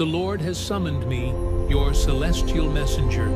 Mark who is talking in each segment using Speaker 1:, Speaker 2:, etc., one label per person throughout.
Speaker 1: The Lord has summoned me, your celestial messenger,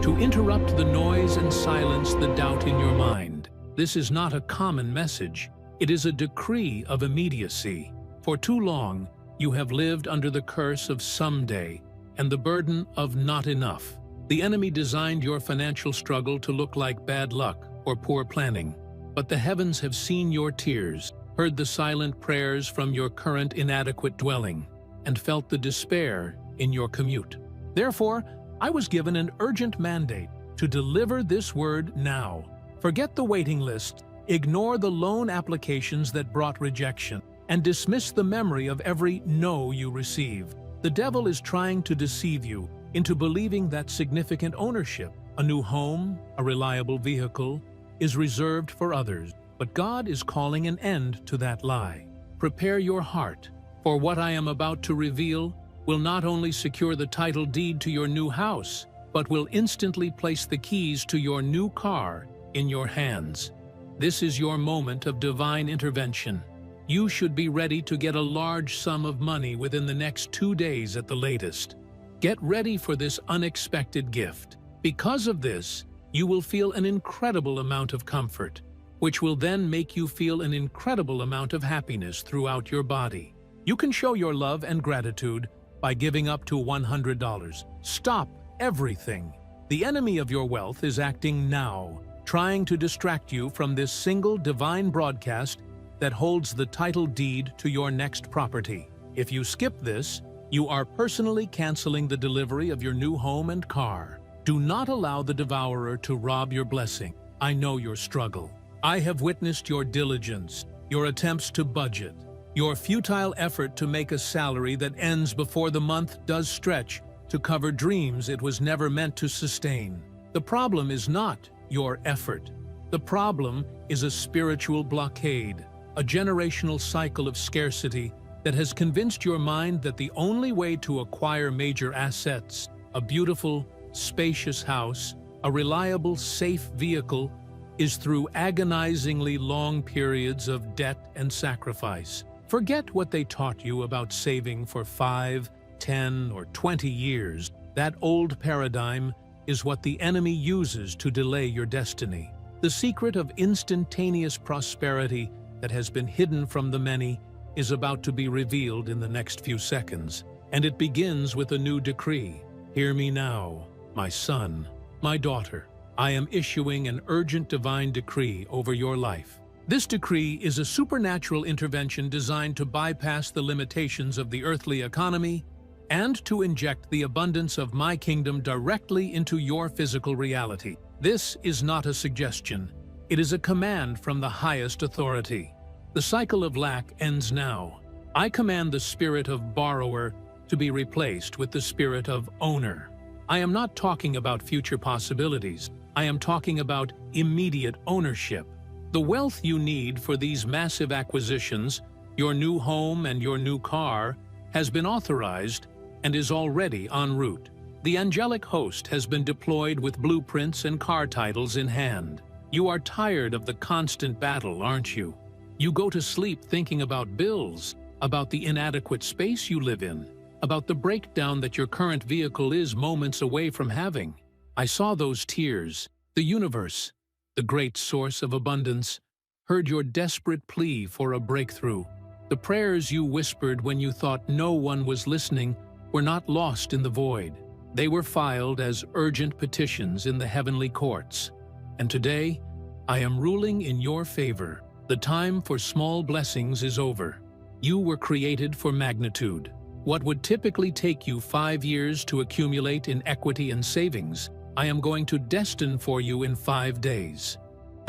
Speaker 1: to interrupt the noise and silence the doubt in your mind. This is not a common message. It is a decree of immediacy. For too long, you have lived under the curse of someday and the burden of not enough. The enemy designed your financial struggle to look like bad luck or poor planning. But the heavens have seen your tears, heard the silent prayers from your current inadequate dwelling, and felt the despair in your commute. Therefore, I was given an urgent mandate to deliver this word now. Forget the waiting list, ignore the loan applications that brought rejection, and dismiss the memory of every no you received. The devil is trying to deceive you into believing that significant ownership, a new home, a reliable vehicle, is reserved for others. But God is calling an end to that lie. Prepare your heart, for what I am about to reveal will not only secure the title deed to your new house, but will instantly place the keys to your new car in your hands. This is your moment of divine intervention. You should be ready to get a large sum of money within the next 2 days at the latest. Get ready for this unexpected gift. Because of this, you will feel an incredible amount of comfort, which will then make you feel an incredible amount of happiness throughout your body. You can show your love and gratitude by giving up to $100. Stop everything. The enemy of your wealth is acting now, trying to distract you from this single divine broadcast that holds the title deed to your next property. If you skip this, you are personally canceling the delivery of your new home and car. Do not allow the devourer to rob your blessing. I know your struggle. I have witnessed your diligence, your attempts to budget, your futile effort to make a salary that ends before the month does stretch to cover dreams it was never meant to sustain. The problem is not your effort. The problem is a spiritual blockade, a generational cycle of scarcity that has convinced your mind that the only way to acquire major assets, a beautiful, spacious house, a reliable, safe vehicle, is through agonizingly long periods of debt and sacrifice. Forget what they taught you about saving for 5, 10, or 20 years. That old paradigm is what the enemy uses to delay your destiny. The secret of instantaneous prosperity that has been hidden from the many is about to be revealed in the next few seconds. And it begins with a new decree. Hear me now, my son, my daughter. I am issuing an urgent divine decree over your life. This decree is a supernatural intervention designed to bypass the limitations of the earthly economy and to inject the abundance of my kingdom directly into your physical reality. This is not a suggestion. It is a command from the highest authority. The cycle of lack ends now. I command the spirit of borrower to be replaced with the spirit of owner. I am not talking about future possibilities. I am talking about immediate ownership. The wealth you need for these massive acquisitions, your new home and your new car, has been authorized and is already en route. The angelic host has been deployed with blueprints and car titles in hand. You are tired of the constant battle, aren't you? You go to sleep thinking about bills, about the inadequate space you live in, about the breakdown that your current vehicle is moments away from having. I saw those tears. The universe, the great source of abundance, heard your desperate plea for a breakthrough. The prayers you whispered when you thought no one was listening were not lost in the void. They were filed as urgent petitions in the heavenly courts. And today, I am ruling in your favor. The time for small blessings is over. You were created for magnitude. What would typically take you 5 years to accumulate in equity and savings, I am going to destine for you in 5 days.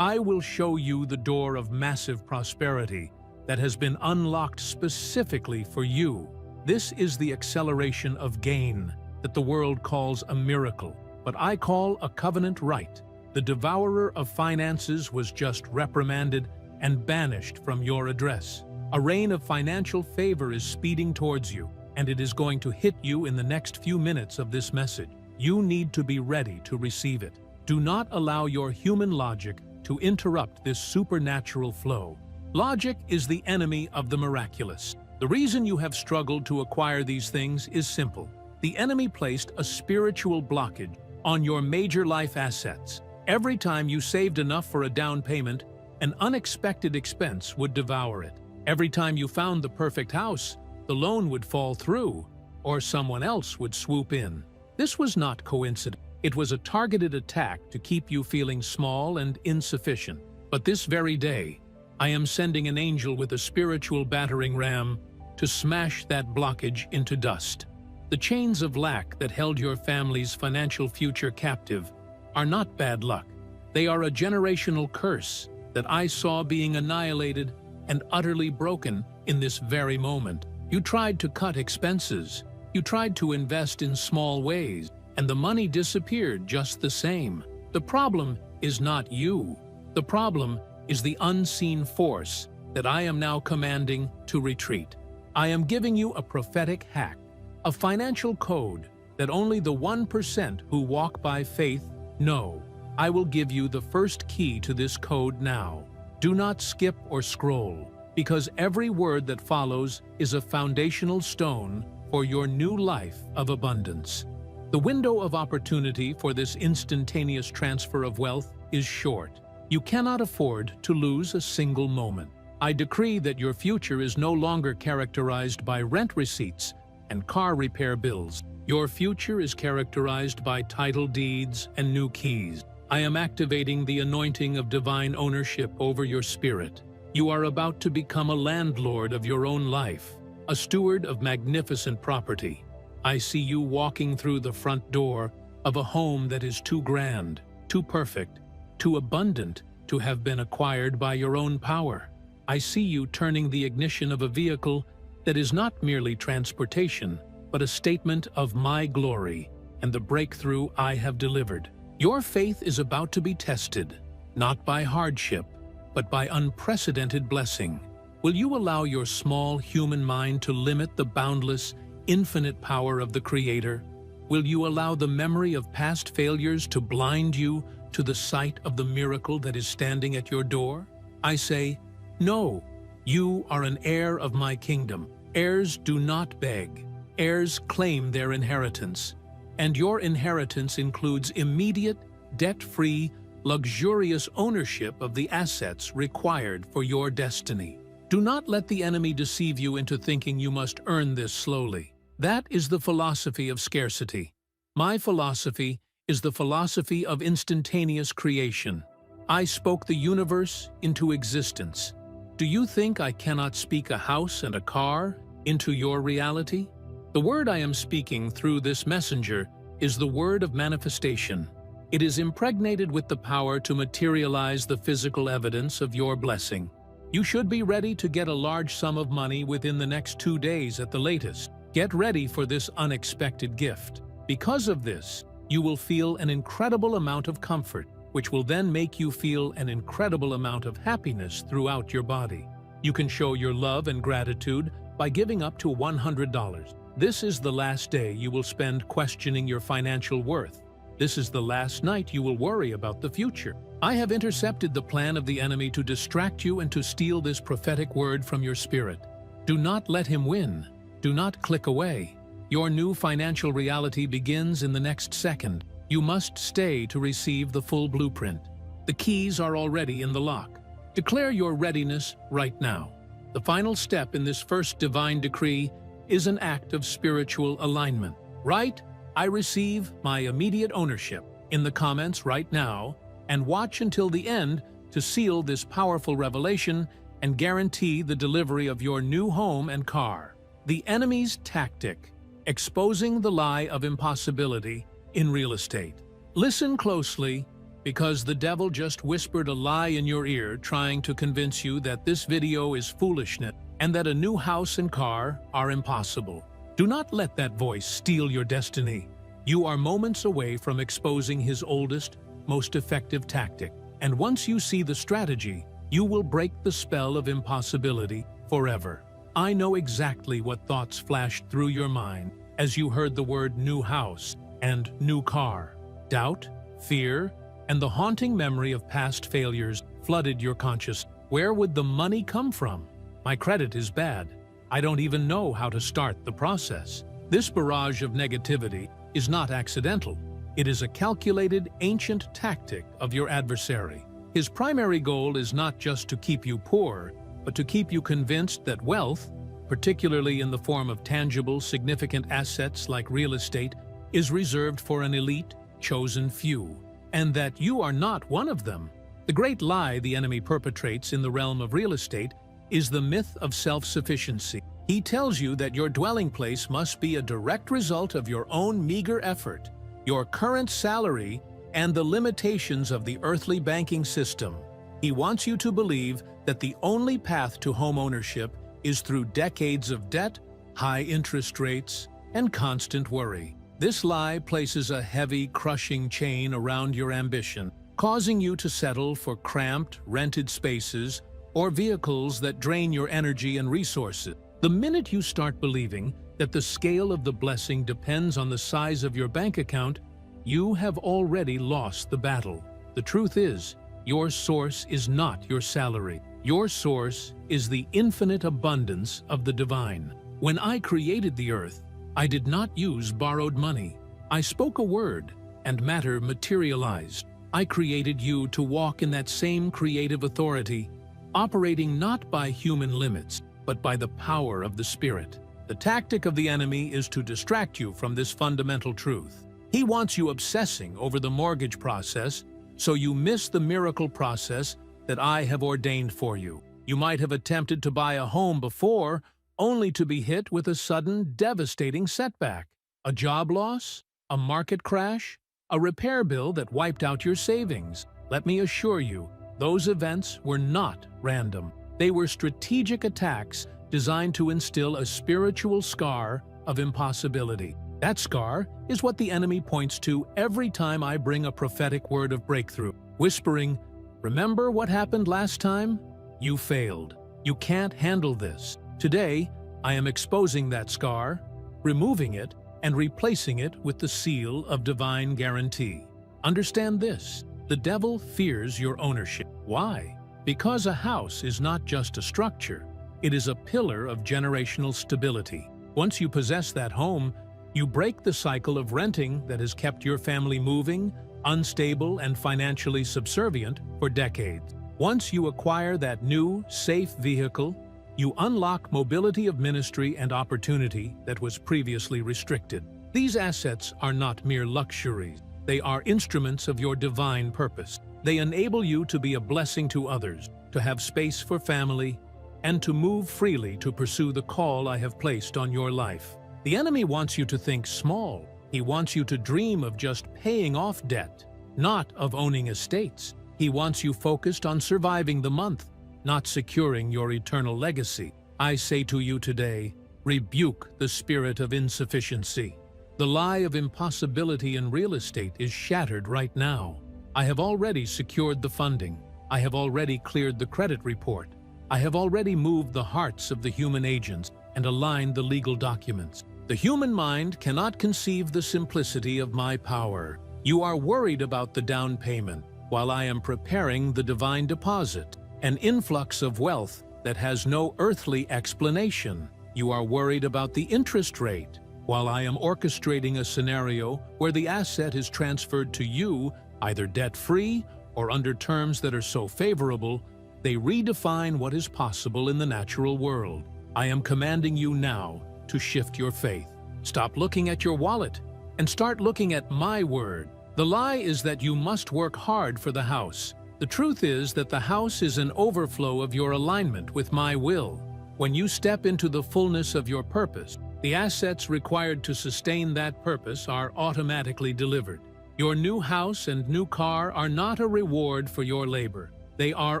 Speaker 1: I will show you the door of massive prosperity that has been unlocked specifically for you. This is the acceleration of gain that the world calls a miracle, but I call a covenant right. The devourer of finances was just reprimanded and banished from your address. A reign of financial favor is speeding towards you, and it is going to hit you in the next few minutes of this message. You need to be ready to receive it. Do not allow your human logic to interrupt this supernatural flow. Logic is the enemy of the miraculous. The The reason you have struggled to acquire these things is simple. The enemy placed a spiritual blockage on your major life assets. Every time you saved enough for a down payment, an unexpected expense would devour it. Every time you found the perfect house, the loan would fall through, or someone else would swoop in. This was not coincidence. It was a targeted attack to keep you feeling small and insufficient. But this very day, I am sending an angel with a spiritual battering ram to smash that blockage into dust. The chains of lack that held your family's financial future captive are not bad luck. They are a generational curse that I saw being annihilated and utterly broken in this very moment. You tried to cut expenses. You tried to invest in small ways, and the money disappeared just the same. The problem is not you. The problem is the unseen force that I am now commanding to retreat. I am giving you a prophetic hack, a financial code that only the 1% who walk by faith know. I will give you the first key to this code now. Do not skip or scroll, because every word that follows is a foundational stone for your new life of abundance. The window of opportunity for this instantaneous transfer of wealth is short. You cannot afford to lose a single moment. I decree that your future is no longer characterized by rent receipts and car repair bills. Your future is characterized by title deeds and new keys. I am activating the anointing of divine ownership over your spirit. You are about to become a landlord of your own life, a steward of magnificent property. I see you walking through the front door of a home that is too grand, too perfect, too abundant to have been acquired by your own power. I see you turning the ignition of a vehicle that is not merely transportation, but a statement of my glory and the breakthrough I have delivered. Your faith is about to be tested, not by hardship, but by unprecedented blessing. Will you allow your small human mind to limit the boundless, infinite power of the Creator? Will you allow the memory of past failures to blind you to the sight of the miracle that is standing at your door? I say, no, you are an heir of my kingdom. Heirs do not beg. Heirs claim their inheritance. And your inheritance includes immediate, debt-free, luxurious ownership of the assets required for your destiny. Do not let the enemy deceive you into thinking you must earn this slowly. That is the philosophy of scarcity. My philosophy is the philosophy of instantaneous creation. I spoke the universe into existence. Do you think I cannot speak a house and a car into your reality? The word I am speaking through this messenger is the word of manifestation. It is impregnated with the power to materialize the physical evidence of your blessing. You should be ready to get a large sum of money within the next 2 days at the latest. Get ready for this unexpected gift. Because of this, you will feel an incredible amount of comfort, which will then make you feel an incredible amount of happiness throughout your body. You can show your love and gratitude by giving up to $100. This is the last day you will spend questioning your financial worth. This is the last night you will worry about the future. I have intercepted the plan of the enemy to distract you and to steal this prophetic word from your spirit. Do not let him win. Do not click away. Your new financial reality begins in the next second. You must stay to receive the full blueprint. The keys are already in the lock. Declare your readiness right now. The final step in this first divine decree is an act of spiritual alignment. Write, I receive my immediate ownership in the comments right now, and watch until the end to seal this powerful revelation and guarantee the delivery of your new home and car. The enemy's tactic, exposing the lie of impossibility in real estate. Listen closely, because the devil just whispered a lie in your ear trying to convince you that this video is foolishness and that a new house and car are impossible. Do not let that voice steal your destiny. You are moments away from exposing his oldest, most effective tactic. And once you see the strategy, you will break the spell of impossibility forever. I know exactly what thoughts flashed through your mind as you heard the word new house and new car. Doubt, fear, and the haunting memory of past failures flooded your consciousness. Where would the money come from? My credit is bad. I don't even know how to start the process. This barrage of negativity is not accidental. It is a calculated, ancient tactic of your adversary. His primary goal is not just to keep you poor, but to keep you convinced that wealth, particularly in the form of tangible, significant assets like real estate, is reserved for an elite, chosen few, and that you are not one of them. The great lie the enemy perpetrates in the realm of real estate is the myth of self-sufficiency. He tells you that your dwelling place must be a direct result of your own meager effort, your current salary, and the limitations of the earthly banking system. He wants you to believe that the only path to home ownership is through decades of debt, high interest rates, and constant worry. This lie places a heavy, crushing chain around your ambition, causing you to settle for cramped, rented spaces or vehicles that drain your energy and resources. The minute you start believing that the scale of the blessing depends on the size of your bank account, you have already lost the battle. The truth is, your source is not your salary. Your source is the infinite abundance of the divine. When I created the earth, I did not use borrowed money. I spoke a word, and matter materialized. I created you to walk in that same creative authority, operating not by human limits, but by the power of the Spirit. The tactic of the enemy is to distract you from this fundamental truth. He wants you obsessing over the mortgage process, so you miss the miracle process that I have ordained for you. You might have attempted to buy a home before, only to be hit with a sudden, devastating setback. A job loss? A market crash? A repair bill that wiped out your savings? Let me assure you, those events were not random. They were strategic attacks designed to instill a spiritual scar of impossibility. That scar is what the enemy points to every time I bring a prophetic word of breakthrough, whispering, "Remember what happened last time? You failed. You can't handle this." Today, I am exposing that scar, removing it, and replacing it with the seal of divine guarantee. Understand this: the devil fears your ownership. Why? Because a house is not just a structure, it is a pillar of generational stability. Once you possess that home, you break the cycle of renting that has kept your family moving, unstable, and financially subservient for decades. Once you acquire that new, safe vehicle, you unlock mobility of ministry and opportunity that was previously restricted. These assets are not mere luxuries. They are instruments of your divine purpose. They enable you to be a blessing to others, to have space for family, and to move freely to pursue the call I have placed on your life. The enemy wants you to think small. He wants you to dream of just paying off debt, not of owning estates. He wants you focused on surviving the month, not securing your eternal legacy. I say to you today, rebuke the spirit of insufficiency. The lie of impossibility in real estate is shattered right now. I have already secured the funding. I have already cleared the credit report. I have already moved the hearts of the human agents and aligned the legal documents. The human mind cannot conceive the simplicity of my power. You are worried about the down payment, while I am preparing the divine deposit, an influx of wealth that has no earthly explanation. You are worried about the interest rate, while I am orchestrating a scenario where the asset is transferred to you either debt-free or under terms that are so favorable, they redefine what is possible in the natural world. I am commanding you now to shift your faith. Stop looking at your wallet and start looking at my word. The lie is that you must work hard for the house. The truth is that the house is an overflow of your alignment with my will. When you step into the fullness of your purpose, the assets required to sustain that purpose are automatically delivered. Your new house and new car are not a reward for your labor. They are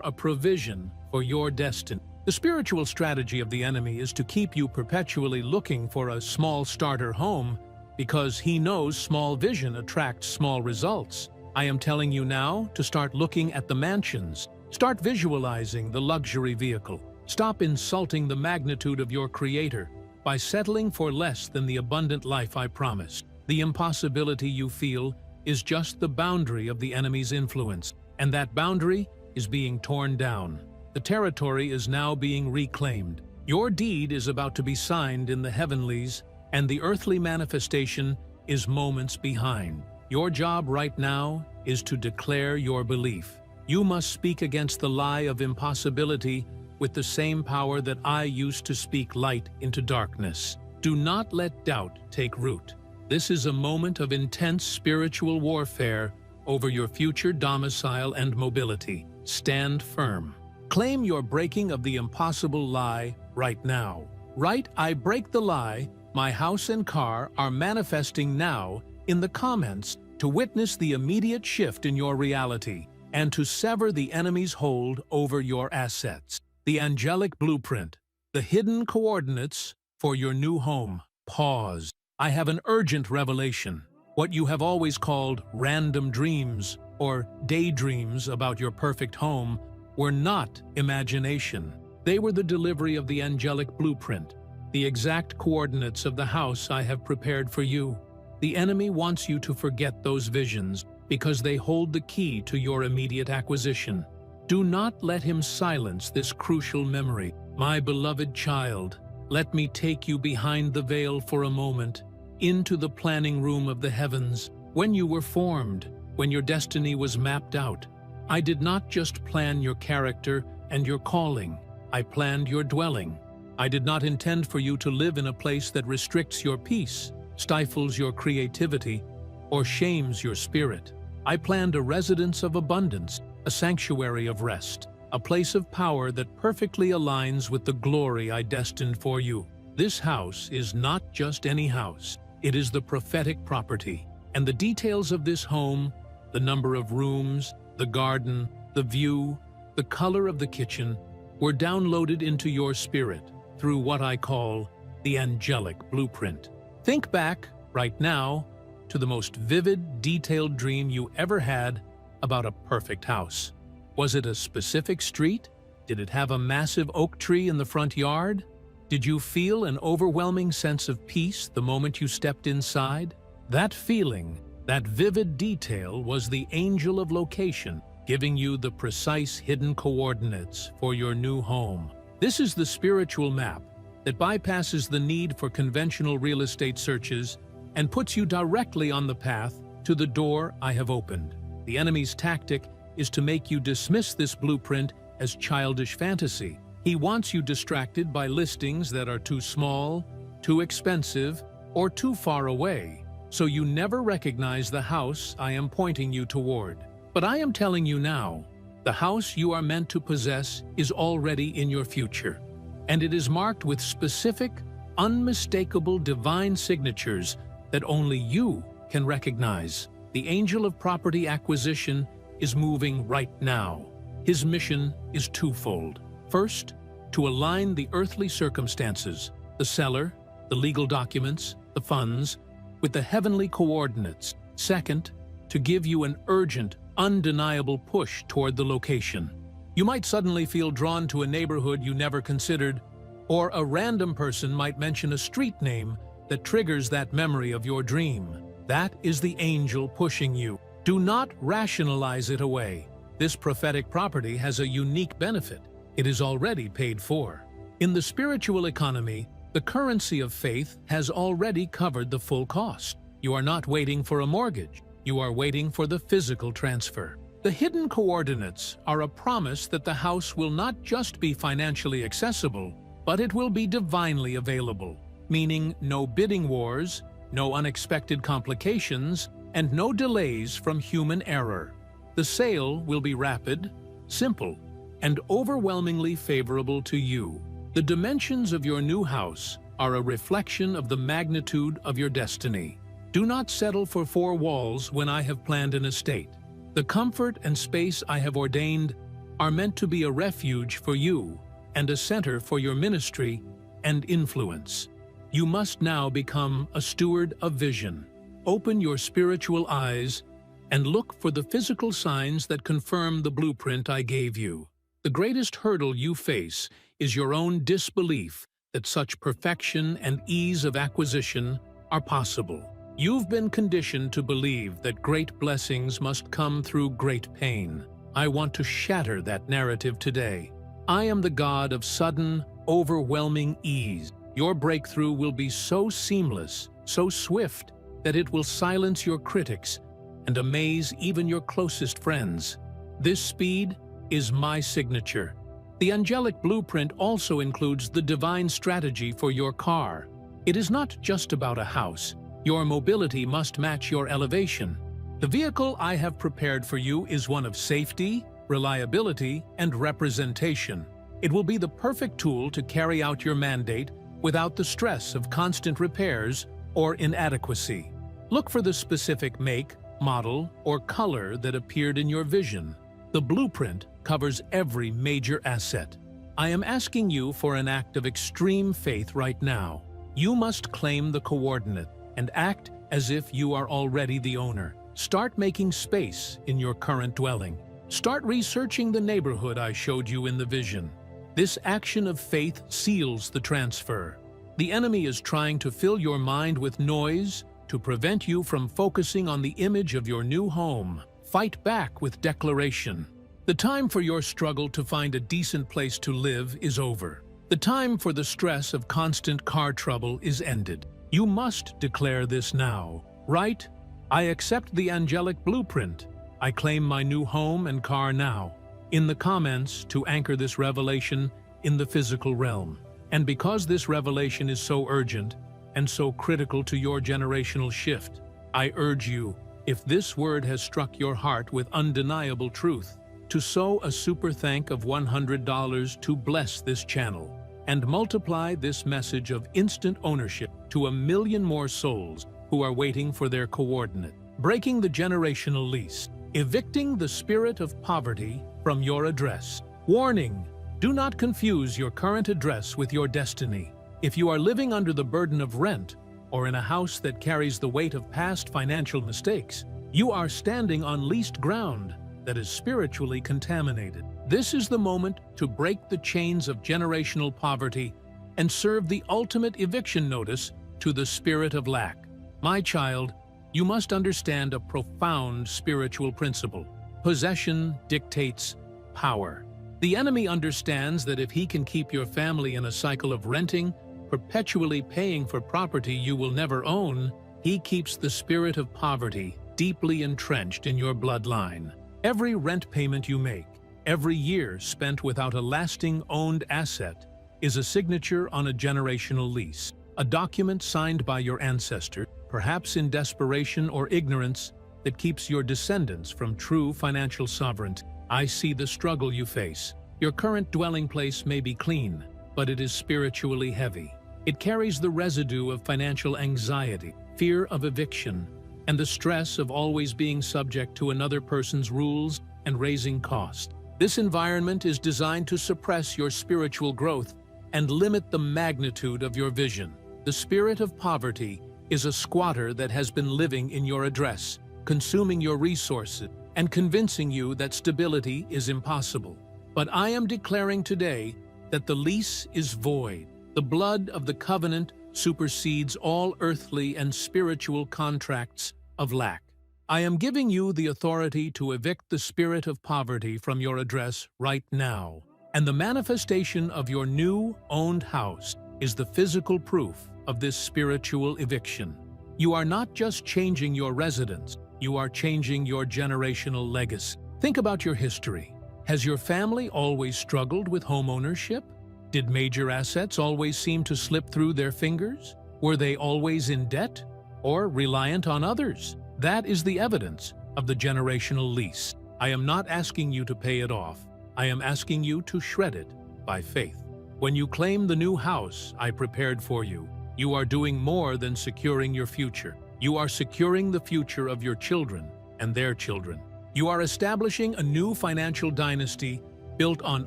Speaker 1: a provision for your destiny. The spiritual strategy of the enemy is to keep you perpetually looking for a small starter home because he knows small vision attracts small results. I am telling you now to start looking at the mansions. Start visualizing the luxury vehicle. Stop insulting the magnitude of your Creator by settling for less than the abundant life I promised. The impossibility you feel is just the boundary of the enemy's influence, and that boundary is being torn down. The territory is now being reclaimed. Your deed is about to be signed in the heavenlies, and the earthly manifestation is moments behind. Your job right now is to declare your belief. You must speak against the lie of impossibility with the same power that I used to speak light into darkness. Do not let doubt take root. This is a moment of intense spiritual warfare over your future domicile and mobility. Stand firm. Claim your breaking of the impossible lie right now. Write, "I break the lie, my house and car are manifesting now," in the comments to witness the immediate shift in your reality and to sever the enemy's hold over your assets. The angelic blueprint, the hidden coordinates for your new home. Pause. I have an urgent revelation. What you have always called random dreams or daydreams about your perfect home were not imagination. They were the delivery of the angelic blueprint, the exact coordinates of the house I have prepared for you. The enemy wants you to forget those visions because they hold the key to your immediate acquisition. Do not let him silence this crucial memory. My beloved child, let me take you behind the veil for a moment, into the planning room of the heavens. When you were formed, when your destiny was mapped out, I did not just plan your character and your calling. I planned your dwelling. I did not intend for you to live in a place that restricts your peace, stifles your creativity, or shames your spirit. I planned a residence of abundance, a sanctuary of rest, a place of power that perfectly aligns with the glory I destined for you. This house is not just any house. It is the prophetic property. And the details of this home, the number of rooms, the garden, the view, the color of the kitchen, were downloaded into your spirit through what I call the angelic blueprint. Think back, right now, to the most vivid, detailed dream you ever had about a perfect house. Was it a specific street? Did it have a massive oak tree in the front yard? Did you feel an overwhelming sense of peace the moment you stepped inside? That feeling, that vivid detail, was the angel of location, giving you the precise hidden coordinates for your new home. This is the spiritual map that bypasses the need for conventional real estate searches and puts you directly on the path to the door I have opened. The enemy's tactic is to make you dismiss this blueprint as childish fantasy. He wants you distracted by listings that are too small, too expensive, or too far away, so you never recognize the house I am pointing you toward. But I am telling you now, the house you are meant to possess is already in your future, and it is marked with specific, unmistakable divine signatures that only you can recognize. The angel of property acquisition is moving right now. His mission is twofold. First, to align the earthly circumstances, the seller, the legal documents, the funds, with the heavenly coordinates. Second, to give you an urgent, undeniable push toward the location. You might suddenly feel drawn to a neighborhood you never considered, or a random person might mention a street name that triggers that memory of your dream. That is the angel pushing you. Do not rationalize it away. This prophetic property has a unique benefit. It is already paid for. In the spiritual economy, the currency of faith has already covered the full cost. You are not waiting for a mortgage. You are waiting for the physical transfer. The hidden coordinates are a promise that the house will not just be financially accessible, but it will be divinely available, meaning no bidding wars, no unexpected complications, and no delays from human error. The sale will be rapid, simple, and overwhelmingly favorable to you. The dimensions of your new house are a reflection of the magnitude of your destiny. Do not settle for 4 walls when I have planned an estate. The comfort and space I have ordained are meant to be a refuge for you and a center for your ministry and influence. You must now become a steward of vision. Open your spiritual eyes and look for the physical signs that confirm the blueprint I gave you. The greatest hurdle you face is your own disbelief that such perfection and ease of acquisition are possible. You've been conditioned to believe that great blessings must come through great pain. I want to shatter that narrative today. I am the God of sudden, overwhelming ease. Your breakthrough will be so seamless, so swift, that it will silence your critics and amaze even your closest friends. This speed is my signature. The angelic blueprint also includes the divine strategy for your car. It is not just about a house. Your mobility must match your elevation. The vehicle I have prepared for you is one of safety, reliability, and representation. It will be the perfect tool to carry out your mandate without the stress of constant repairs or inadequacy. Look for the specific make, model, or color that appeared in your vision. The blueprint covers every major asset. I am asking you for an act of extreme faith right now. You must claim the coordinate and act as if you are already the owner. Start making space in your current dwelling. Start researching the neighborhood I showed you in the vision. This action of faith seals the transfer. The enemy is trying to fill your mind with noise to prevent you from focusing on the image of your new home. Fight back with declaration. The time for your struggle to find a decent place to live is over. The time for the stress of constant car trouble is ended. You must declare this now. Right? I accept the angelic blueprint. I claim my new home and car now. In the comments to anchor this revelation in the physical realm. And because this revelation is so urgent and so critical to your generational shift, I urge you, if this word has struck your heart with undeniable truth, to sow a super thank of $100 to bless this channel and multiply this message of instant ownership to 1 million more souls who are waiting for their coordinate. Breaking the generational lease. Evicting the spirit of poverty from your address. Warning: do not confuse your current address with your destiny. If you are living under the burden of rent or in a house that carries the weight of past financial mistakes, you are standing on leased ground that is spiritually contaminated. This is the moment to break the chains of generational poverty and serve the ultimate eviction notice to the spirit of lack. My child, you must understand a profound spiritual principle. Possession dictates power. The enemy understands that if he can keep your family in a cycle of renting, perpetually paying for property you will never own, he keeps the spirit of poverty deeply entrenched in your bloodline. Every rent payment you make, every year spent without a lasting owned asset, is a signature on a generational lease, a document signed by your ancestor, perhaps in desperation or ignorance, that keeps your descendants from true financial sovereignty. I see the struggle you face. Your current dwelling place may be clean, but it is spiritually heavy. It carries the residue of financial anxiety, fear of eviction, and the stress of always being subject to another person's rules and raising costs. This environment is designed to suppress your spiritual growth and limit the magnitude of your vision. The spirit of poverty is a squatter that has been living in your address, consuming your resources, and convincing you that stability is impossible. But I am declaring today that the lease is void. The blood of the covenant supersedes all earthly and spiritual contracts of lack. I am giving you the authority to evict the spirit of poverty from your address right now. And the manifestation of your new owned house is the physical proof of this spiritual eviction. You are not just changing your residence, you are changing your generational legacy. Think about your history. Has your family always struggled with home ownership? Did major assets always seem to slip through their fingers? Were they always in debt or reliant on others? That is the evidence of the generational lease. I am not asking you to pay it off. I am asking you to shred it by faith. When you claim the new house I prepared for you, you are doing more than securing your future. You are securing the future of your children and their children. You are establishing a new financial dynasty built on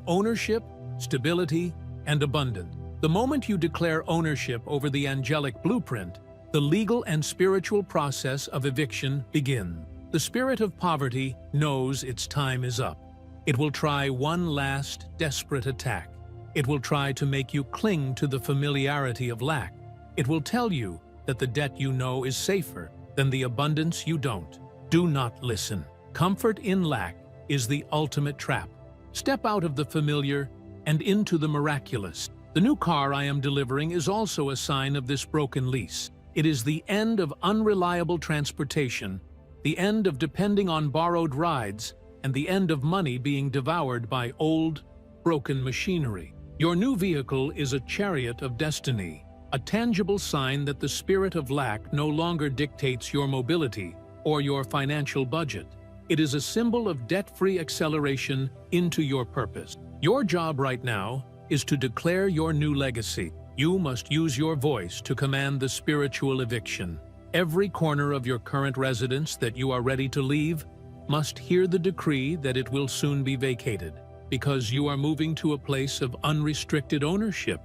Speaker 1: ownership, stability, and abundance. The moment you declare ownership over the angelic blueprint, the legal and spiritual process of eviction begins. The spirit of poverty knows its time is up. It will try one last desperate attack. It will try to make you cling to the familiarity of lack. It will tell you that the debt you know is safer than the abundance you don't. Do not listen. Comfort in lack is the ultimate trap. Step out of the familiar and into the miraculous. The new car I am delivering is also a sign of this broken lease. It is the end of unreliable transportation, the end of depending on borrowed rides, and the end of money being devoured by old, broken machinery. Your new vehicle is a chariot of destiny, a tangible sign that the spirit of lack no longer dictates your mobility or your financial budget. It is a symbol of debt-free acceleration into your purpose. Your job right now is to declare your new legacy. You must use your voice to command the spiritual eviction. Every corner of your current residence that you are ready to leave must hear the decree that it will soon be vacated, because you are moving to a place of unrestricted ownership.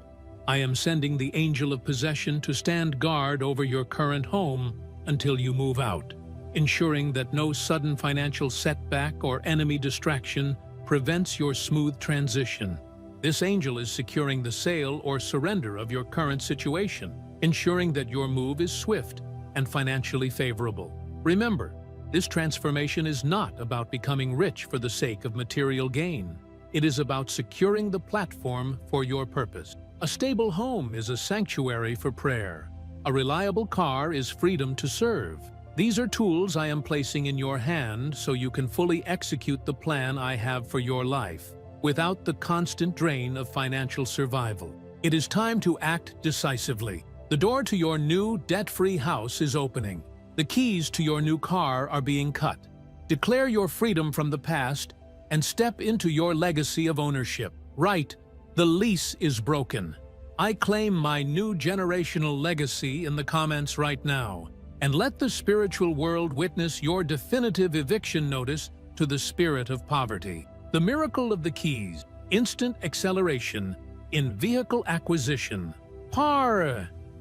Speaker 1: I am sending the angel of possession to stand guard over your current home until you move out, ensuring that no sudden financial setback or enemy distraction prevents your smooth transition. This angel is securing the sale or surrender of your current situation, ensuring that your move is swift and financially favorable. Remember, this transformation is not about becoming rich for the sake of material gain. It is about securing the platform for your purpose. A stable home is a sanctuary for prayer. A reliable car is freedom to serve. These are tools I am placing in your hand so you can fully execute the plan I have for your life, without the constant drain of financial survival. It is time to act decisively. The door to your new, debt-free house is opening. The keys to your new car are being cut. Declare your freedom from the past and step into your legacy of ownership. Right, the lease is broken. I claim my new generational legacy in the comments right now, and let the spiritual world witness your definitive eviction notice to the spirit of poverty. The miracle of the keys, instant acceleration in vehicle acquisition.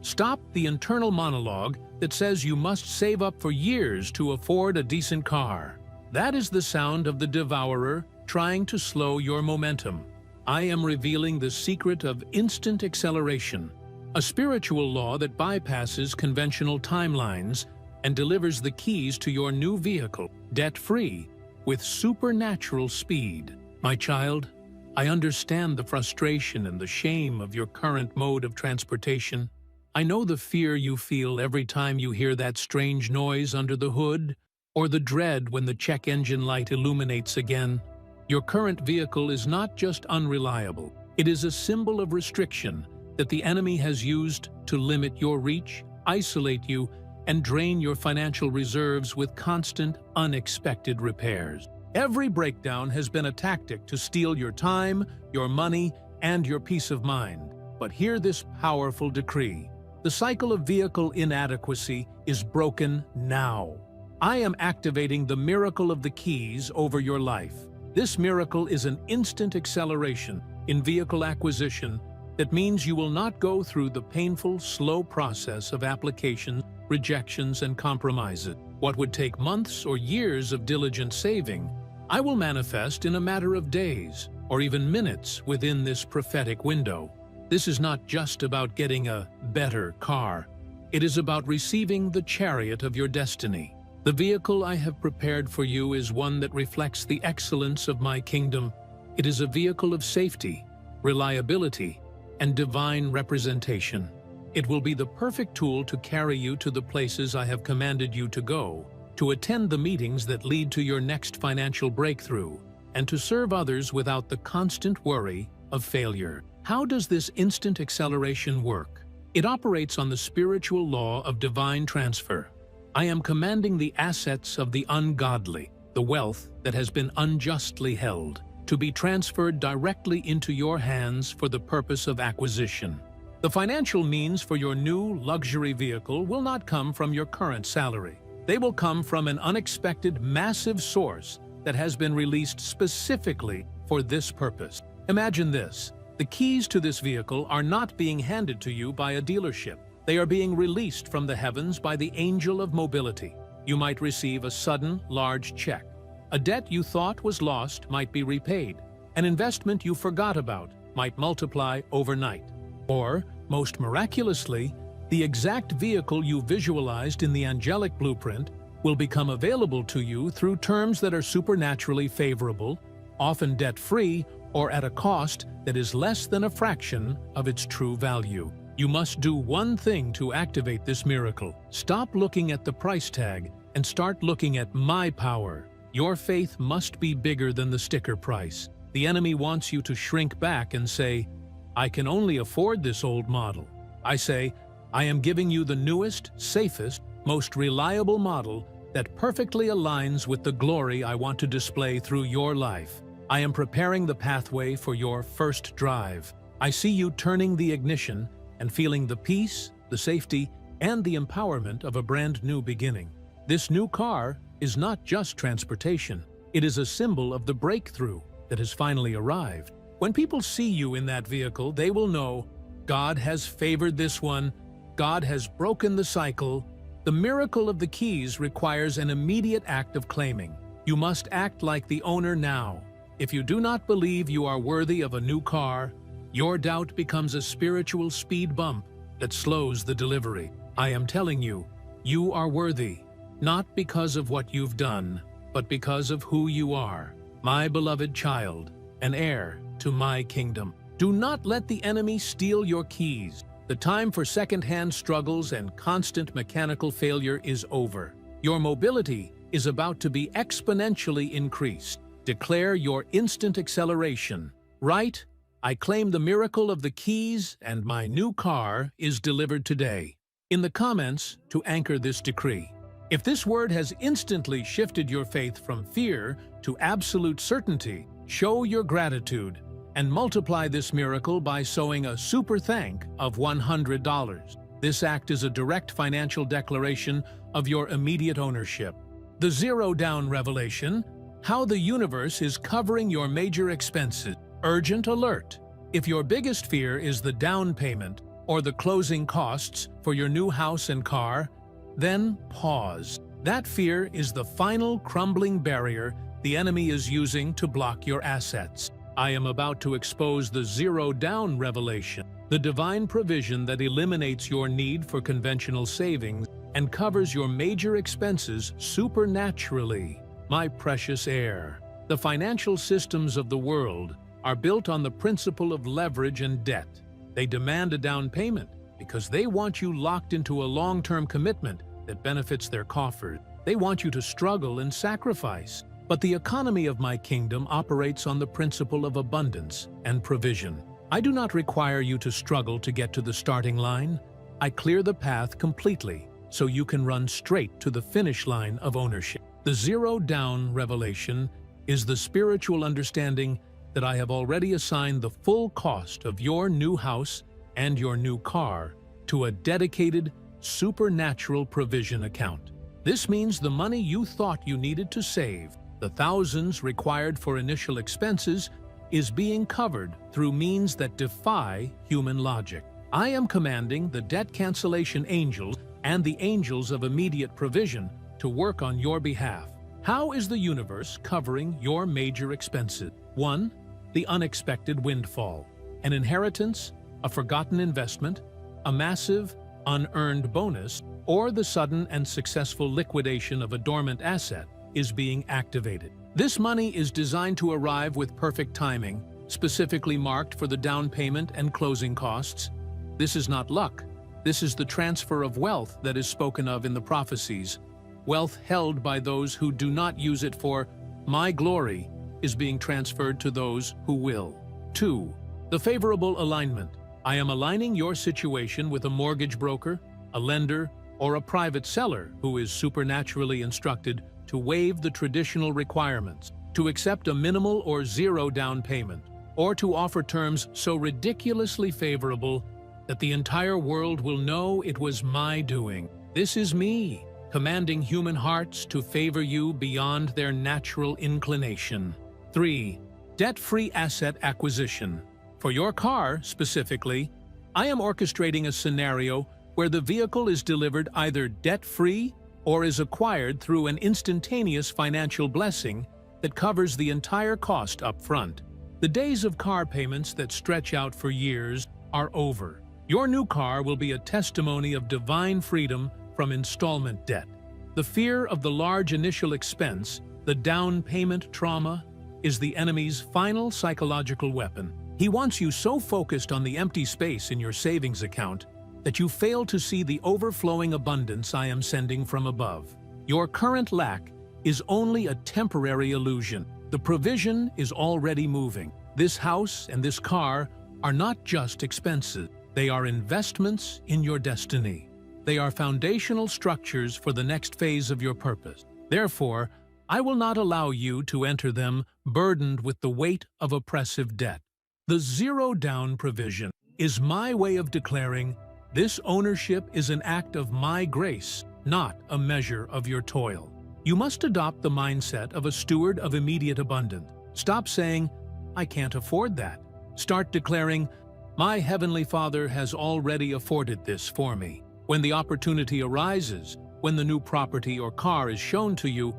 Speaker 1: Stop the internal monologue that says you must save up for years to afford a decent car. That is the sound of the devourer trying to slow your momentum. I am revealing the secret of instant acceleration, a spiritual law that bypasses conventional timelines and delivers the keys to your new vehicle, debt-free, with supernatural speed. My child, I understand the frustration and the shame of your current mode of transportation. I know the fear you feel every time you hear that strange noise under the hood, or the dread when the check engine light illuminates again. Your current vehicle is not just unreliable, it is a symbol of restriction that the enemy has used to limit your reach, isolate you, and drain your financial reserves with constant, unexpected repairs. Every breakdown has been a tactic to steal your time, your money, and your peace of mind. But hear this powerful decree. The cycle of vehicle inadequacy is broken now. I am activating the miracle of the keys over your life. This miracle is an instant acceleration in vehicle acquisition that means you will not go through the painful, slow process of applications, rejections, and compromises. What would take months or years of diligent saving, I will manifest in a matter of days or even minutes within this prophetic window. This is not just about getting a better car. It is about receiving the chariot of your destiny. The vehicle I have prepared for you is one that reflects the excellence of my kingdom. It is a vehicle of safety, reliability, and divine representation. It will be the perfect tool to carry you to the places I have commanded you to go, to attend the meetings that lead to your next financial breakthrough, and to serve others without the constant worry of failure. How does this instant acceleration work? It operates on the spiritual law of divine transfer. I am commanding the assets of the ungodly, the wealth that has been unjustly held, to be transferred directly into your hands for the purpose of acquisition. The financial means for your new luxury vehicle will not come from your current salary. They will come from an unexpected, massive source that has been released specifically for this purpose. Imagine this. The keys to this vehicle are not being handed to you by a dealership. They are being released from the heavens by the angel of mobility. You might receive a sudden, large check. A debt you thought was lost might be repaid. An investment you forgot about might multiply overnight. Or, most miraculously, the exact vehicle you visualized in the angelic blueprint will become available to you through terms that are supernaturally favorable, often debt-free, or at a cost that is less than a fraction of its true value. You must do one thing to activate this miracle. Stop looking at the price tag and start looking at my power. Your faith must be bigger than the sticker price. The enemy wants you to shrink back and say, I can only afford this old model. I say, I am giving you the newest, safest, most reliable model that perfectly aligns with the glory I want to display through your life. I am preparing the pathway for your first drive. I see you turning the ignition and feeling the peace, the safety, and the empowerment of a brand new beginning. This new car is not just transportation. It is a symbol of the breakthrough that has finally arrived. When people see you in that vehicle, they will know, God has favored this one, God has broken the cycle. The miracle of the keys requires an immediate act of claiming. You must act like the owner now. If you do not believe you are worthy of a new car, your doubt becomes a spiritual speed bump that slows the delivery. I am telling you, you are worthy, not because of what you've done, but because of who you are, my beloved child, an heir to my kingdom. Do not let the enemy steal your keys. The time for second-hand struggles and constant mechanical failure is over. Your mobility is about to be exponentially increased. Declare your instant acceleration. Write, I claim the miracle of the keys and my new car is delivered today, in the comments to anchor this decree. If this word has instantly shifted your faith from fear to absolute certainty, show your gratitude and multiply this miracle by sowing a super thank of $100. This act is a direct financial declaration of your immediate ownership. The zero down revelation, how the universe is covering your major expenses. Urgent alert. If your biggest fear is the down payment or the closing costs for your new house and car, then pause. That fear is the final crumbling barrier the enemy is using to block your assets. I am about to expose the zero down revelation, the divine provision that eliminates your need for conventional savings and covers your major expenses supernaturally. My precious heir, the financial systems of the world are built on the principle of leverage and debt. They demand a down payment because they want you locked into a long-term commitment that benefits their coffers. They want you to struggle and sacrifice. But the economy of my kingdom operates on the principle of abundance and provision. I do not require you to struggle to get to the starting line. I clear the path completely so you can run straight to the finish line of ownership. The zero down revelation is the spiritual understanding that I have already assigned the full cost of your new house and your new car to a dedicated, supernatural provision account. This means the money you thought you needed to save, the thousands required for initial expenses, is being covered through means that defy human logic. I am commanding the debt cancellation angels and the angels of immediate provision to work on your behalf. How is the universe covering your major expenses? 1. The unexpected windfall. An inheritance, a forgotten investment, a massive, unearned bonus, or the sudden and successful liquidation of a dormant asset is being activated. This money is designed to arrive with perfect timing, specifically marked for the down payment and closing costs. This is not luck. This is the transfer of wealth that is spoken of in the prophecies. Wealth held by those who do not use it for my glory is being transferred to those who will. 2. The favorable alignment. I am aligning your situation with a mortgage broker, a lender, or a private seller who is supernaturally instructed to waive the traditional requirements, to accept a minimal or zero down payment, or to offer terms so ridiculously favorable that the entire world will know it was my doing. This is me, commanding human hearts to favor you beyond their natural inclination. 3. Debt-free asset acquisition. For your car, specifically, I am orchestrating a scenario where the vehicle is delivered either debt-free or is acquired through an instantaneous financial blessing that covers the entire cost up front. The days of car payments that stretch out for years are over. Your new car will be a testimony of divine freedom from installment debt. The fear of the large initial expense, the down payment trauma, is the enemy's final psychological weapon. He wants you so focused on the empty space in your savings account that you fail to see the overflowing abundance I am sending from above. Your current lack is only a temporary illusion. The provision is already moving. This house and this car are not just expenses. They are investments in your destiny. They are foundational structures for the next phase of your purpose. Therefore, I will not allow you to enter them burdened with the weight of oppressive debt. The zero-down provision is my way of declaring this ownership is an act of my grace, not a measure of your toil. You must adopt the mindset of a steward of immediate abundance. Stop saying, I can't afford that. Start declaring, my Heavenly Father has already afforded this for me. When the opportunity arises, when the new property or car is shown to you,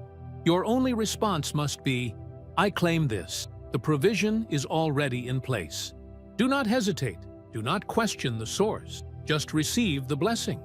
Speaker 1: your only response must be, I claim this. The provision is already in place. Do not hesitate. Do not question the source. Just receive the blessing.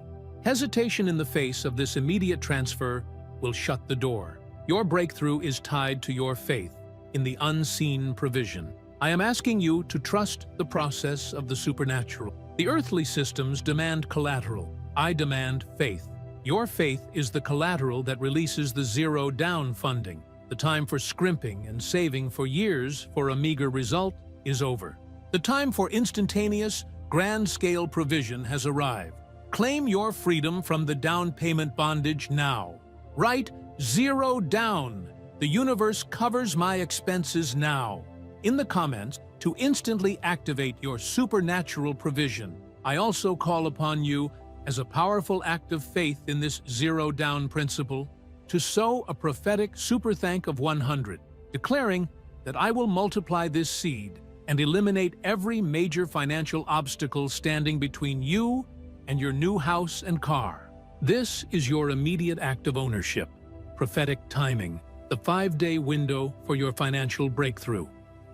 Speaker 1: Hesitation in the face of this immediate transfer will shut the door. Your breakthrough is tied to your faith in the unseen provision. I am asking you to trust the process of the supernatural. The earthly systems demand collateral. I demand faith. Your faith is the collateral that releases the zero-down funding. The time for scrimping and saving for years for a meager result is over. The time for instantaneous, grand-scale provision has arrived. Claim your freedom from the down payment bondage now. Write zero down. The universe covers my expenses now. In the comments, to instantly activate your supernatural provision, I also call upon you, as a powerful act of faith in this zero-down principle, to sow a prophetic super thank of 100, declaring that I will multiply this seed and eliminate every major financial obstacle standing between you and your new house and car. This is your immediate act of ownership. Prophetic timing, the 5-day window for your financial breakthrough.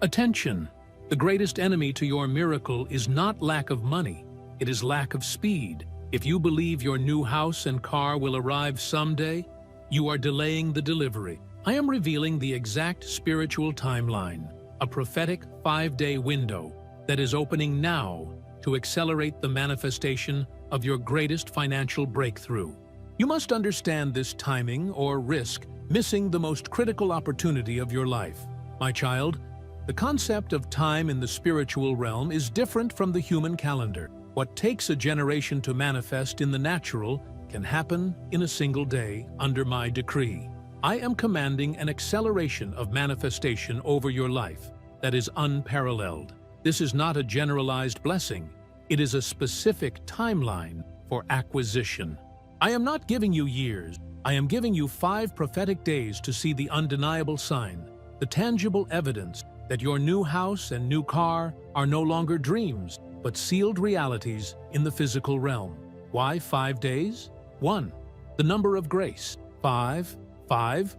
Speaker 1: Attention! The greatest enemy to your miracle is not lack of money, it is lack of speed. If you believe your new house and car will arrive someday, you are delaying the delivery. I am revealing the exact spiritual timeline, a prophetic 5-day window that is opening now to accelerate the manifestation of your greatest financial breakthrough. You must understand this timing or risk missing the most critical opportunity of your life. My child, the concept of time in the spiritual realm is different from the human calendar. What takes a generation to manifest in the natural can happen in a single day under my decree. I am commanding an acceleration of manifestation over your life that is unparalleled. This is not a generalized blessing. It is a specific timeline for acquisition. I am not giving you years. I am giving you 5 prophetic days to see the undeniable sign, the tangible evidence that your new house and new car are no longer dreams, but sealed realities in the physical realm. Why 5 days? 1. The number of grace. 5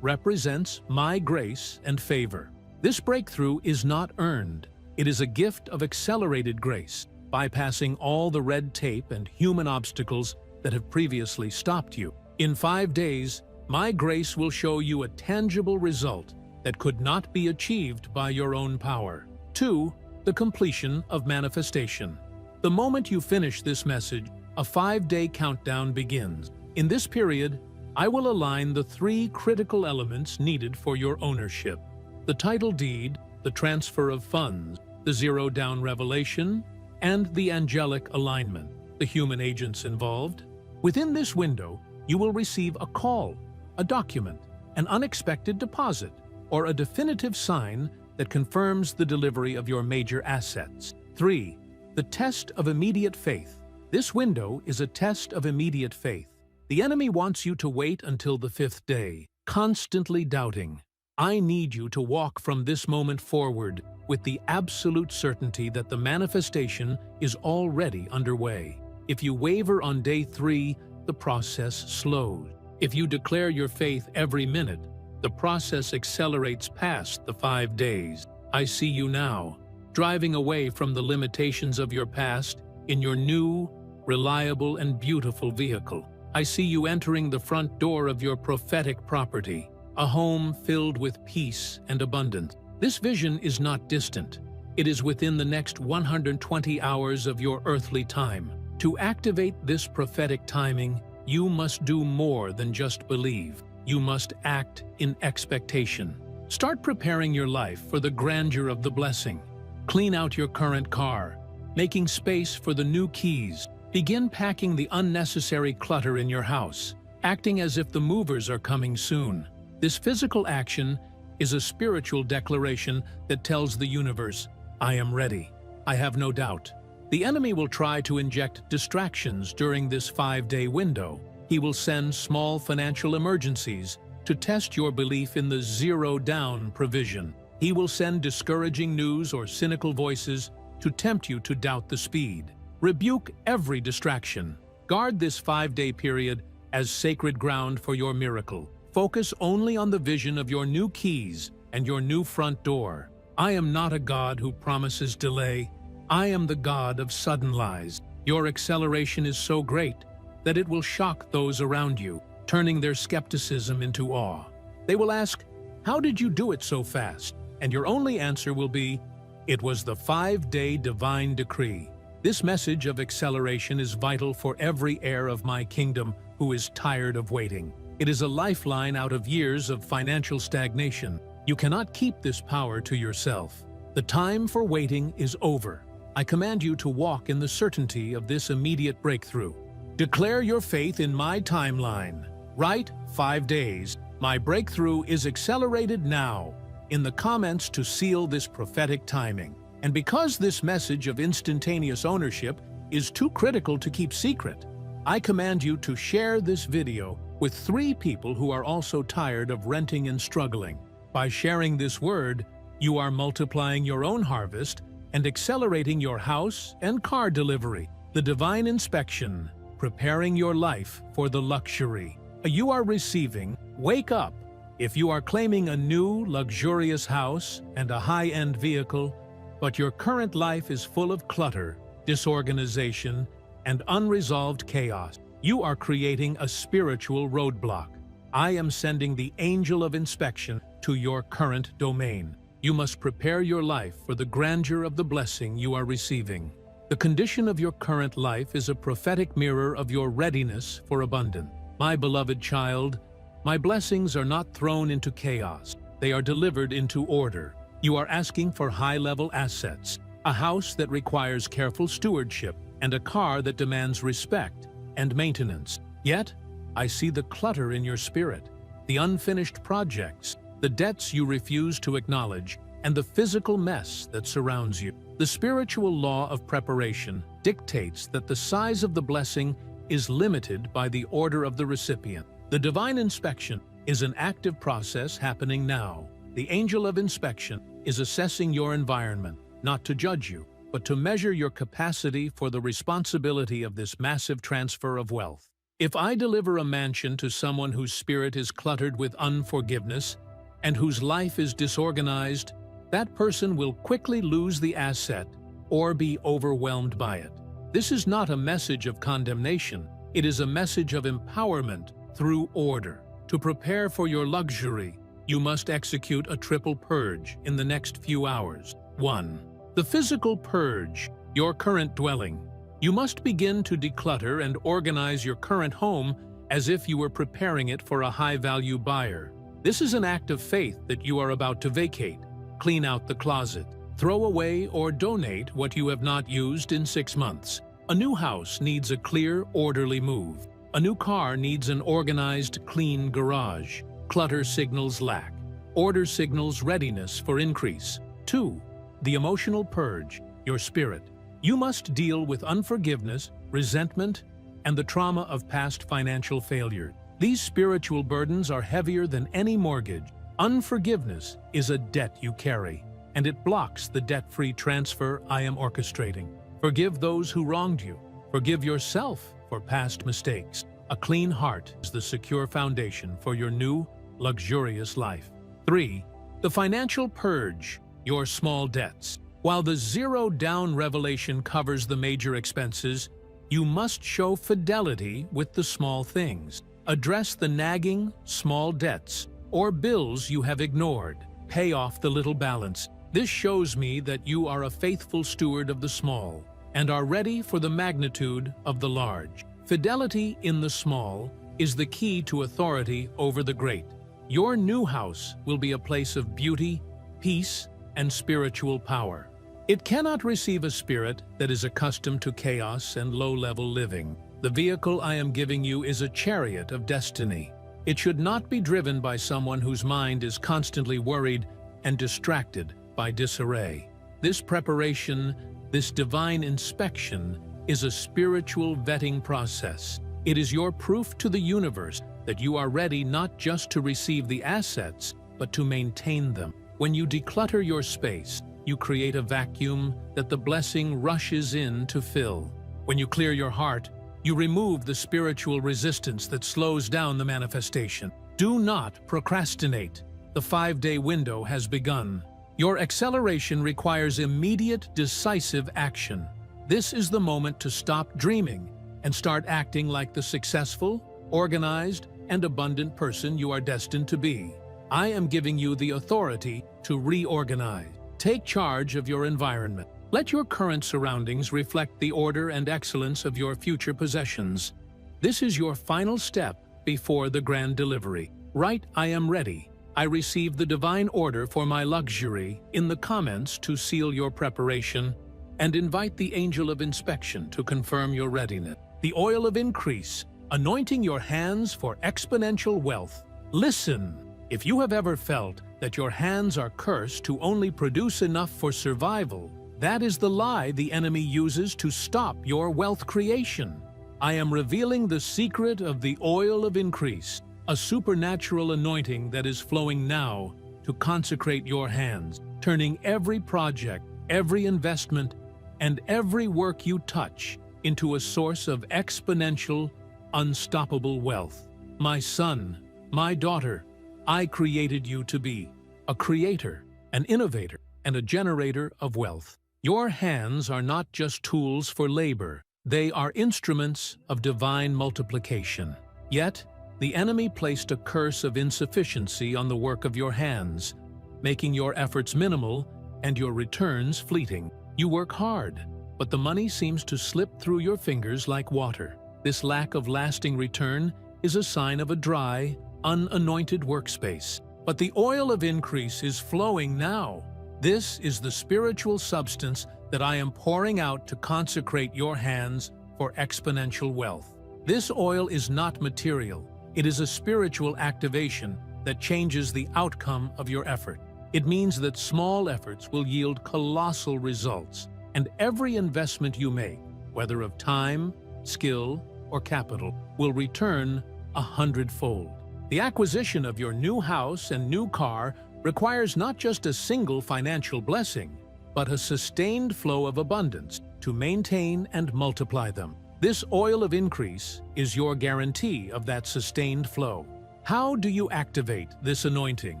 Speaker 1: represents my grace and favor. This breakthrough is not earned. It is a gift of accelerated grace, bypassing all the red tape and human obstacles that have previously stopped you. In 5 days, my grace will show you a tangible result that could not be achieved by your own power. 2. The completion of manifestation. The moment you finish this message, a 5-day countdown begins. In this period, I will align the 3 critical elements needed for your ownership: the title deed, the transfer of funds, the zero-down revelation, and the angelic alignment, the human agents involved. Within this window, you will receive a call, a document, an unexpected deposit, or a definitive sign that confirms the delivery of your major assets. 3. The test of immediate faith. This window is a test of immediate faith. The enemy wants you to wait until the 5th day, constantly doubting. I need you to walk from this moment forward with the absolute certainty that the manifestation is already underway. If you waver on day 3, the process slows. If you declare your faith every minute, the process accelerates past the 5 days. I see you now, driving away from the limitations of your past in your new, reliable, and beautiful vehicle. I see you entering the front door of your prophetic property, a home filled with peace and abundance. This vision is not distant. It is within the next 120 hours of your earthly time. To activate this prophetic timing, you must do more than just believe. You must act in expectation. Start preparing your life for the grandeur of the blessing. Clean out your current car, making space for the new keys. Begin packing the unnecessary clutter in your house, acting as if the movers are coming soon. This physical action is a spiritual declaration that tells the universe, I am ready. I have no doubt. The enemy will try to inject distractions during this 5-day window. He will send small financial emergencies to test your belief in the zero-down provision. He will send discouraging news or cynical voices to tempt you to doubt the speed. Rebuke every distraction. Guard this 5-day period as sacred ground for your miracle. Focus only on the vision of your new keys and your new front door. I am not a God who promises delay. I am the God of sudden lies. Your acceleration is so great that it will shock those around you, turning their skepticism into awe. They will ask, how did you do it so fast? And your only answer will be, it was the 5-day divine decree. This message of acceleration is vital for every heir of my kingdom who is tired of waiting. It is a lifeline out of years of financial stagnation. You cannot keep this power to yourself. The time for waiting is over. I command you to walk in the certainty of this immediate breakthrough. Declare your faith in my timeline. Write 5 days. My breakthrough is accelerated now in the comments to seal this prophetic timing. And because this message of instantaneous ownership is too critical to keep secret, I command you to share this video with 3 people who are also tired of renting and struggling. By sharing this word, you are multiplying your own harvest and accelerating your house and car delivery. The divine inspection, preparing your life for the luxury you are receiving. Wake up! If you are claiming a new, luxurious house and a high-end vehicle, but your current life is full of clutter, disorganization, and unresolved chaos, you are creating a spiritual roadblock. I am sending the angel of inspection to your current domain. You must prepare your life for the grandeur of the blessing you are receiving. The condition of your current life is a prophetic mirror of your readiness for abundance. My beloved child, my blessings are not thrown into chaos. They are delivered into order. You are asking for high-level assets, a house that requires careful stewardship, and a car that demands respect and maintenance. Yet, I see the clutter in your spirit, the unfinished projects, the debts you refuse to acknowledge, and the physical mess that surrounds you. The spiritual law of preparation dictates that the size of the blessing is limited by the order of the recipient. The divine inspection is an active process happening now. The angel of inspection is assessing your environment, not to judge you, but to measure your capacity for the responsibility of this massive transfer of wealth. If I deliver a mansion to someone whose spirit is cluttered with unforgiveness and whose life is disorganized, that person will quickly lose the asset or be overwhelmed by it. This is not a message of condemnation. It is a message of empowerment through order. To prepare for your luxury, you must execute a triple purge in the next few hours. 1. The physical purge, your current dwelling. You must begin to declutter and organize your current home as if you were preparing it for a high-value buyer. This is an act of faith that you are about to vacate. Clean out the closet. Throw away or donate what you have not used in 6 months. A new house needs a clear, orderly move. A new car needs an organized, clean garage. Clutter signals lack. Order signals readiness for increase. 2. The emotional purge, your spirit. You must deal with unforgiveness, resentment, and the trauma of past financial failure. These spiritual burdens are heavier than any mortgage. Unforgiveness is a debt you carry, and it blocks the debt-free transfer I am orchestrating. Forgive those who wronged you. Forgive yourself for past mistakes. A clean heart is the secure foundation for your new, luxurious life. 3. The financial purge, your small debts. While the zero-down revelation covers the major expenses, you must show fidelity with the small things. Address the nagging, small debts or bills you have ignored. pay off the little balance. This shows me that you are a faithful steward of the small and are ready for the magnitude of the large. Fidelity in the small is the key to authority over the great. Your new house will be a place of beauty, peace, and spiritual power. It cannot receive a spirit that is accustomed to chaos and low-level living. The vehicle I am giving you is a chariot of destiny. It should not be driven by someone whose mind is constantly worried and distracted by disarray. This preparation, this divine inspection, is a spiritual vetting process. It is your proof to the universe that you are ready not just to receive the assets, but to maintain them. When you declutter your space, you create a vacuum that the blessing rushes in to fill. When you clear your heart, you remove the spiritual resistance that slows down the manifestation. Do not procrastinate. The 5-day window has begun. Your acceleration requires immediate, decisive action. This is the moment to stop dreaming and start acting like the successful, organized, and abundant person you are destined to be. I am giving you the authority to reorganize. Take charge of your environment. Let your current surroundings reflect the order and excellence of your future possessions. This is your final step before the grand delivery. Write, "I am ready. I receive the divine order for my luxury" in the comments to seal your preparation, and invite the angel of inspection to confirm your readiness. The oil of increase, anointing your hands for exponential wealth. Listen, if you have ever felt that your hands are cursed to only produce enough for survival, that is the lie the enemy uses to stop your wealth creation. I am revealing the secret of the oil of increase, a supernatural anointing that is flowing now to consecrate your hands, turning every project, every investment, and every work you touch into a source of exponential, unstoppable wealth. My son, my daughter, I created you to be a creator, an innovator, and a generator of wealth. Your hands are not just tools for labor, they are instruments of divine multiplication. Yet, the enemy placed a curse of insufficiency on the work of your hands, making your efforts minimal and your returns fleeting. You work hard, but the money seems to slip through your fingers like water. This lack of lasting return is a sign of a dry, unanointed workspace. But the oil of increase is flowing now. This is the spiritual substance that I am pouring out to consecrate your hands for exponential wealth. This oil is not material. It is a spiritual activation that changes the outcome of your effort. It means that small efforts will yield colossal results, and every investment you make, whether of time, skill, or capital, will return 100-fold. The acquisition of your new house and new car requires not just a single financial blessing, but a sustained flow of abundance to maintain and multiply them. This oil of increase is your guarantee of that sustained flow. How do you activate this anointing?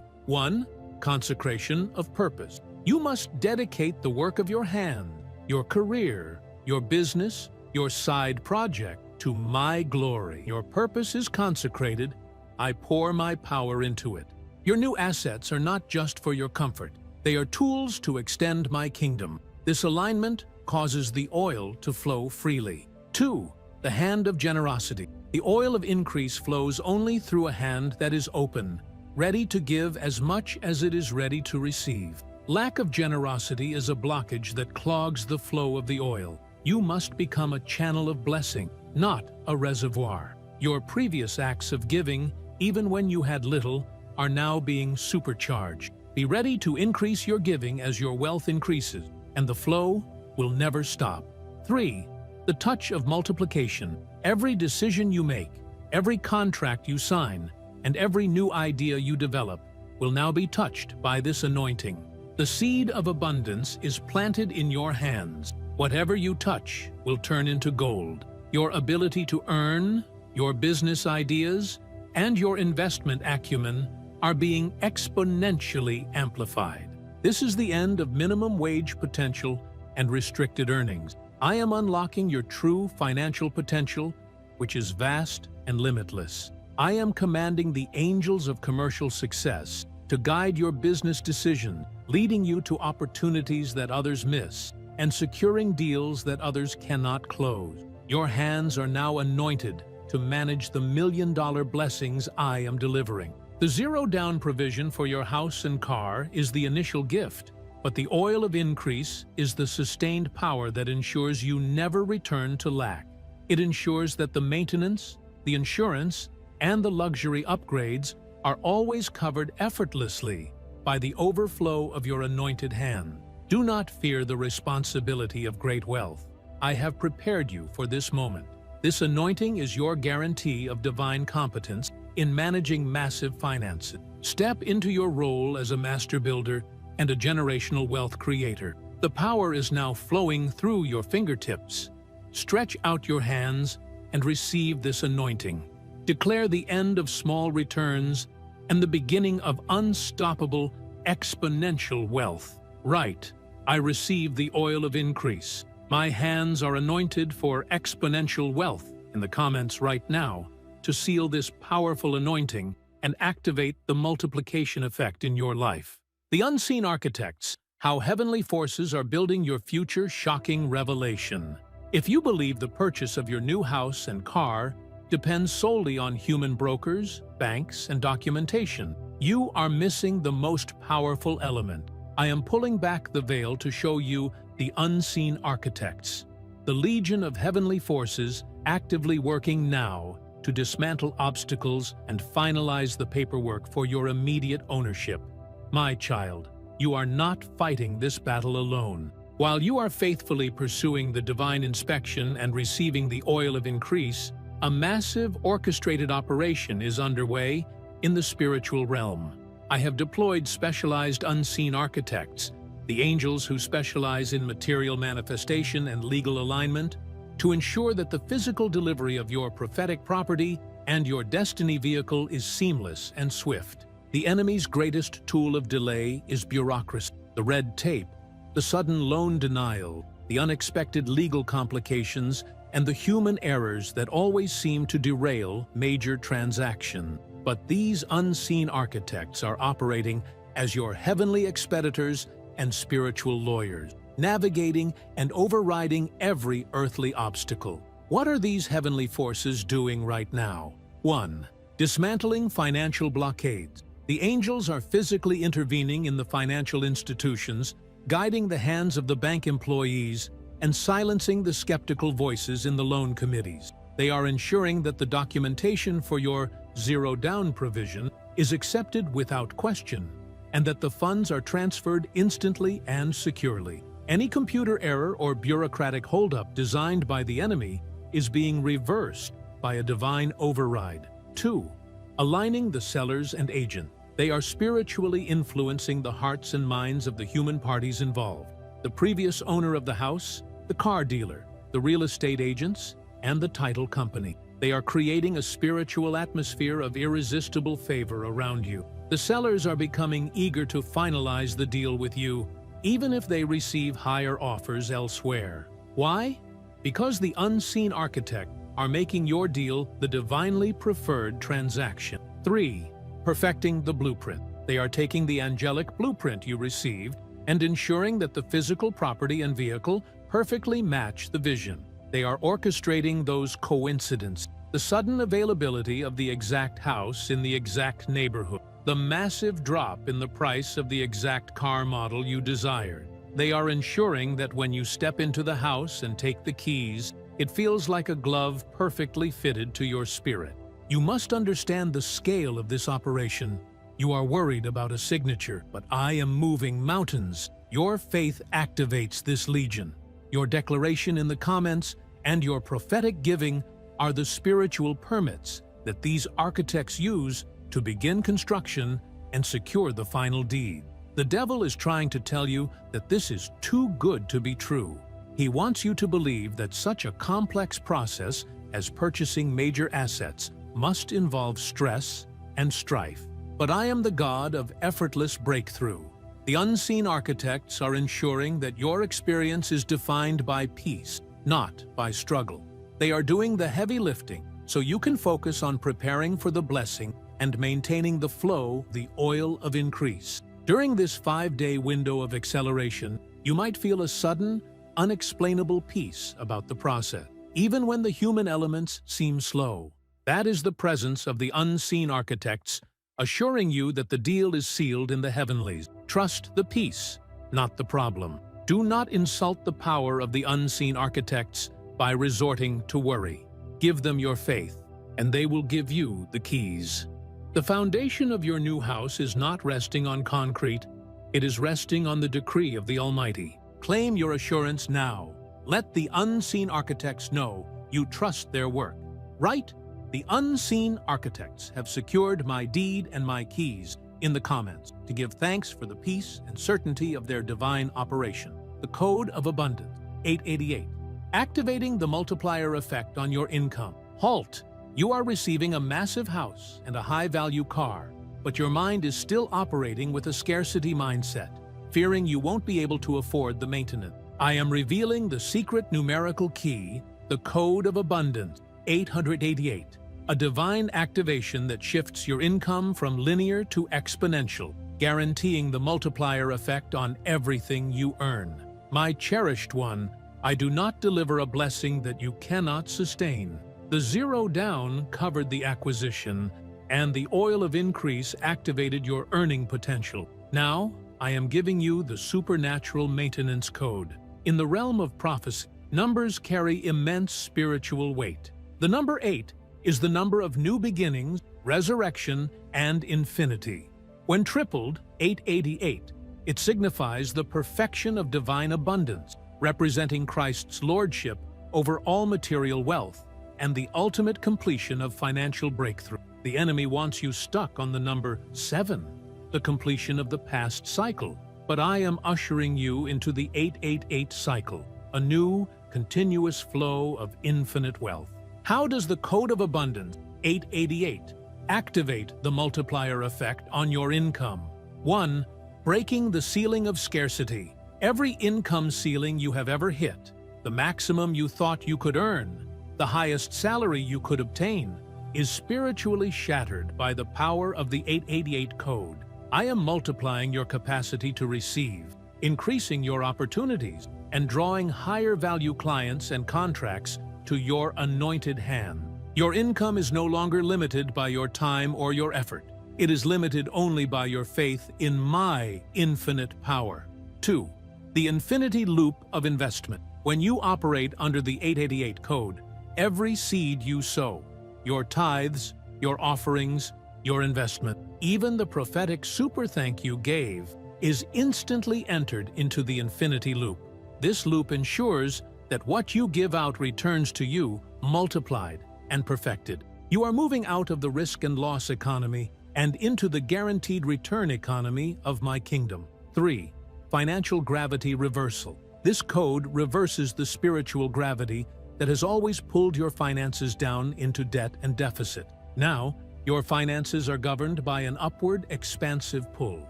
Speaker 1: 1. Consecration of purpose. You must dedicate the work of your hand, your career, your business, your side project to my glory. Your purpose is consecrated. I pour my power into it. Your new assets are not just for your comfort. They are tools to extend my kingdom. This alignment causes the oil to flow freely. 2. The hand of generosity. The oil of increase flows only through a hand that is open, ready to give as much as it is ready to receive. Lack of generosity is a blockage that clogs the flow of the oil. You must become a channel of blessing, not a reservoir. Your previous acts of giving, even when you had little, are now being supercharged. Be ready to increase your giving as your wealth increases, and the flow will never stop. 3. The touch of multiplication. Every decision you make, every contract you sign, and every new idea you develop will now be touched by this anointing. The seed of abundance is planted in your hands. Whatever you touch will turn into gold. Your ability to earn, your business ideas, and your investment acumen are being exponentially amplified. This is the end of minimum wage potential and restricted earnings. I am unlocking your true financial potential, which is vast and limitless. I am commanding the angels of commercial success to guide your business decisions, leading you to opportunities that others miss, and securing deals that others cannot close. Your hands are now anointed to manage the million-dollar blessings I am delivering. The zero-down provision for your house and car is the initial gift, but the oil of increase is the sustained power that ensures you never return to lack. It ensures that the maintenance, the insurance, and the luxury upgrades are always covered effortlessly by the overflow of your anointed hand. Do not fear the responsibility of great wealth. I have prepared you for this moment. This anointing is your guarantee of divine competence in managing massive finances. Step into your role as a master builder and a generational wealth creator. The power is now flowing through your fingertips. Stretch out your hands and receive this anointing. Declare the end of small returns and the beginning of unstoppable, exponential wealth. Write, I receive the oil of increase. My hands are anointed for exponential wealth in the comments right now to seal this powerful anointing and activate the multiplication effect in your life. The Unseen Architects, how heavenly forces are building your future shocking revelation. If you believe the purchase of your new house and car depends solely on human brokers, banks, and documentation, you are missing the most powerful element. I am pulling back the veil to show you the Unseen Architects, the legion of heavenly forces actively working now to dismantle obstacles and finalize the paperwork for your immediate ownership. My child, you are not fighting this battle alone. While you are faithfully pursuing the divine inspection and receiving the oil of increase, a massive orchestrated operation is underway in the spiritual realm. I have deployed specialized unseen architects, the angels who specialize in material manifestation and legal alignment, to ensure that the physical delivery of your prophetic property and your destiny vehicle is seamless and swift. The enemy's greatest tool of delay is bureaucracy, the red tape, the sudden loan denial, the unexpected legal complications, and the human errors that always seem to derail major transactions. But these unseen architects are operating as your heavenly expeditors and spiritual lawyers, navigating and overriding every earthly obstacle. What are these heavenly forces doing right now? 1. Dismantling financial blockades. The angels are physically intervening in the financial institutions, guiding the hands of the bank employees, and silencing the skeptical voices in the loan committees. They are ensuring that the documentation for your zero-down provision is accepted without question, and that the funds are transferred instantly and securely. Any computer error or bureaucratic holdup designed by the enemy is being reversed by a divine override. 2. Aligning the sellers and agent. They are spiritually influencing the hearts and minds of the human parties involved. The previous owner of the house, the car dealer, the real estate agents, and the title company. They are creating a spiritual atmosphere of irresistible favor around you. The sellers are becoming eager to finalize the deal with you, even if they receive higher offers elsewhere. Why? Because the unseen architect are making your deal the divinely preferred transaction. 3. Perfecting the blueprint. They are taking the angelic blueprint you received and ensuring that the physical property and vehicle perfectly match the vision. They are orchestrating those coincidences, the sudden availability of the exact house in the exact neighborhood, the massive drop in the price of the exact car model you desired. They are ensuring that when you step into the house and take the keys, it feels like a glove perfectly fitted to your spirit. You must understand the scale of this operation. You are worried about a signature, but I am moving mountains. Your faith activates this legion. Your declaration in the comments and your prophetic giving are the spiritual permits that these architects use to begin construction and secure the final deed. The devil is trying to tell you that this is too good to be true. He wants you to believe that such a complex process as purchasing major assets must involve stress and strife. But I am the God of effortless breakthrough. The unseen architects are ensuring that your experience is defined by peace, not by struggle. They are doing the heavy lifting so you can focus on preparing for the blessing and maintaining the flow, the oil of increase. During this 5-day window of acceleration, you might feel a sudden, unexplainable peace about the process, even when the human elements seem slow. That is the presence of the unseen architects, assuring you that the deal is sealed in the heavenlies. Trust the peace, not the problem. Do not insult the power of the unseen architects by resorting to worry. Give them your faith, and they will give you the keys. The foundation of your new house is not resting on concrete, it is resting on the decree of the Almighty. Claim your assurance now. Let the unseen architects know you trust their work. Write, "The unseen architects have secured my deed and my keys," in the comments to give thanks for the peace and certainty of their divine operation. The Code of Abundance, 888. Activating the multiplier effect on your income. Halt! You are receiving a massive house and a high-value car, but your mind is still operating with a scarcity mindset, fearing you won't be able to afford the maintenance. I am revealing the secret numerical key, the Code of Abundance, 888, a divine activation that shifts your income from linear to exponential, guaranteeing the multiplier effect on everything you earn. My cherished one, I do not deliver a blessing that you cannot sustain. The zero down covered the acquisition, and the oil of increase activated your earning potential. Now, I am giving you the supernatural maintenance code. In the realm of prophecy, numbers carry immense spiritual weight. The number 8 is the number of new beginnings, resurrection, and infinity. When tripled, 888, it signifies the perfection of divine abundance, representing Christ's lordship over all material wealth, and the ultimate completion of financial breakthrough. The enemy wants you stuck on the number 7, the completion of the past cycle, but I am ushering you into the 888 cycle, a new, continuous flow of infinite wealth. How does the Code of Abundance, 888, activate the multiplier effect on your income? 1. Breaking the ceiling of scarcity. Every income ceiling you have ever hit, the maximum you thought you could earn, the highest salary you could obtain, is spiritually shattered by the power of the 888 code. I am multiplying your capacity to receive, increasing your opportunities, and drawing higher value clients and contracts to your anointed hand. Your income is no longer limited by your time or your effort. It is limited only by your faith in my infinite power. 2. The infinity loop of investment. When you operate under the 888 code, every seed you sow, your tithes, your offerings, your investment, even the prophetic super thank you gave, is instantly entered into the infinity loop. This loop ensures that what you give out returns to you multiplied and perfected. You are moving out of the risk and loss economy and into the guaranteed return economy of my kingdom. 3. Financial gravity reversal. This code reverses the spiritual gravity that has always pulled your finances down into debt and deficit. Now, your finances are governed by an upward, expansive pull.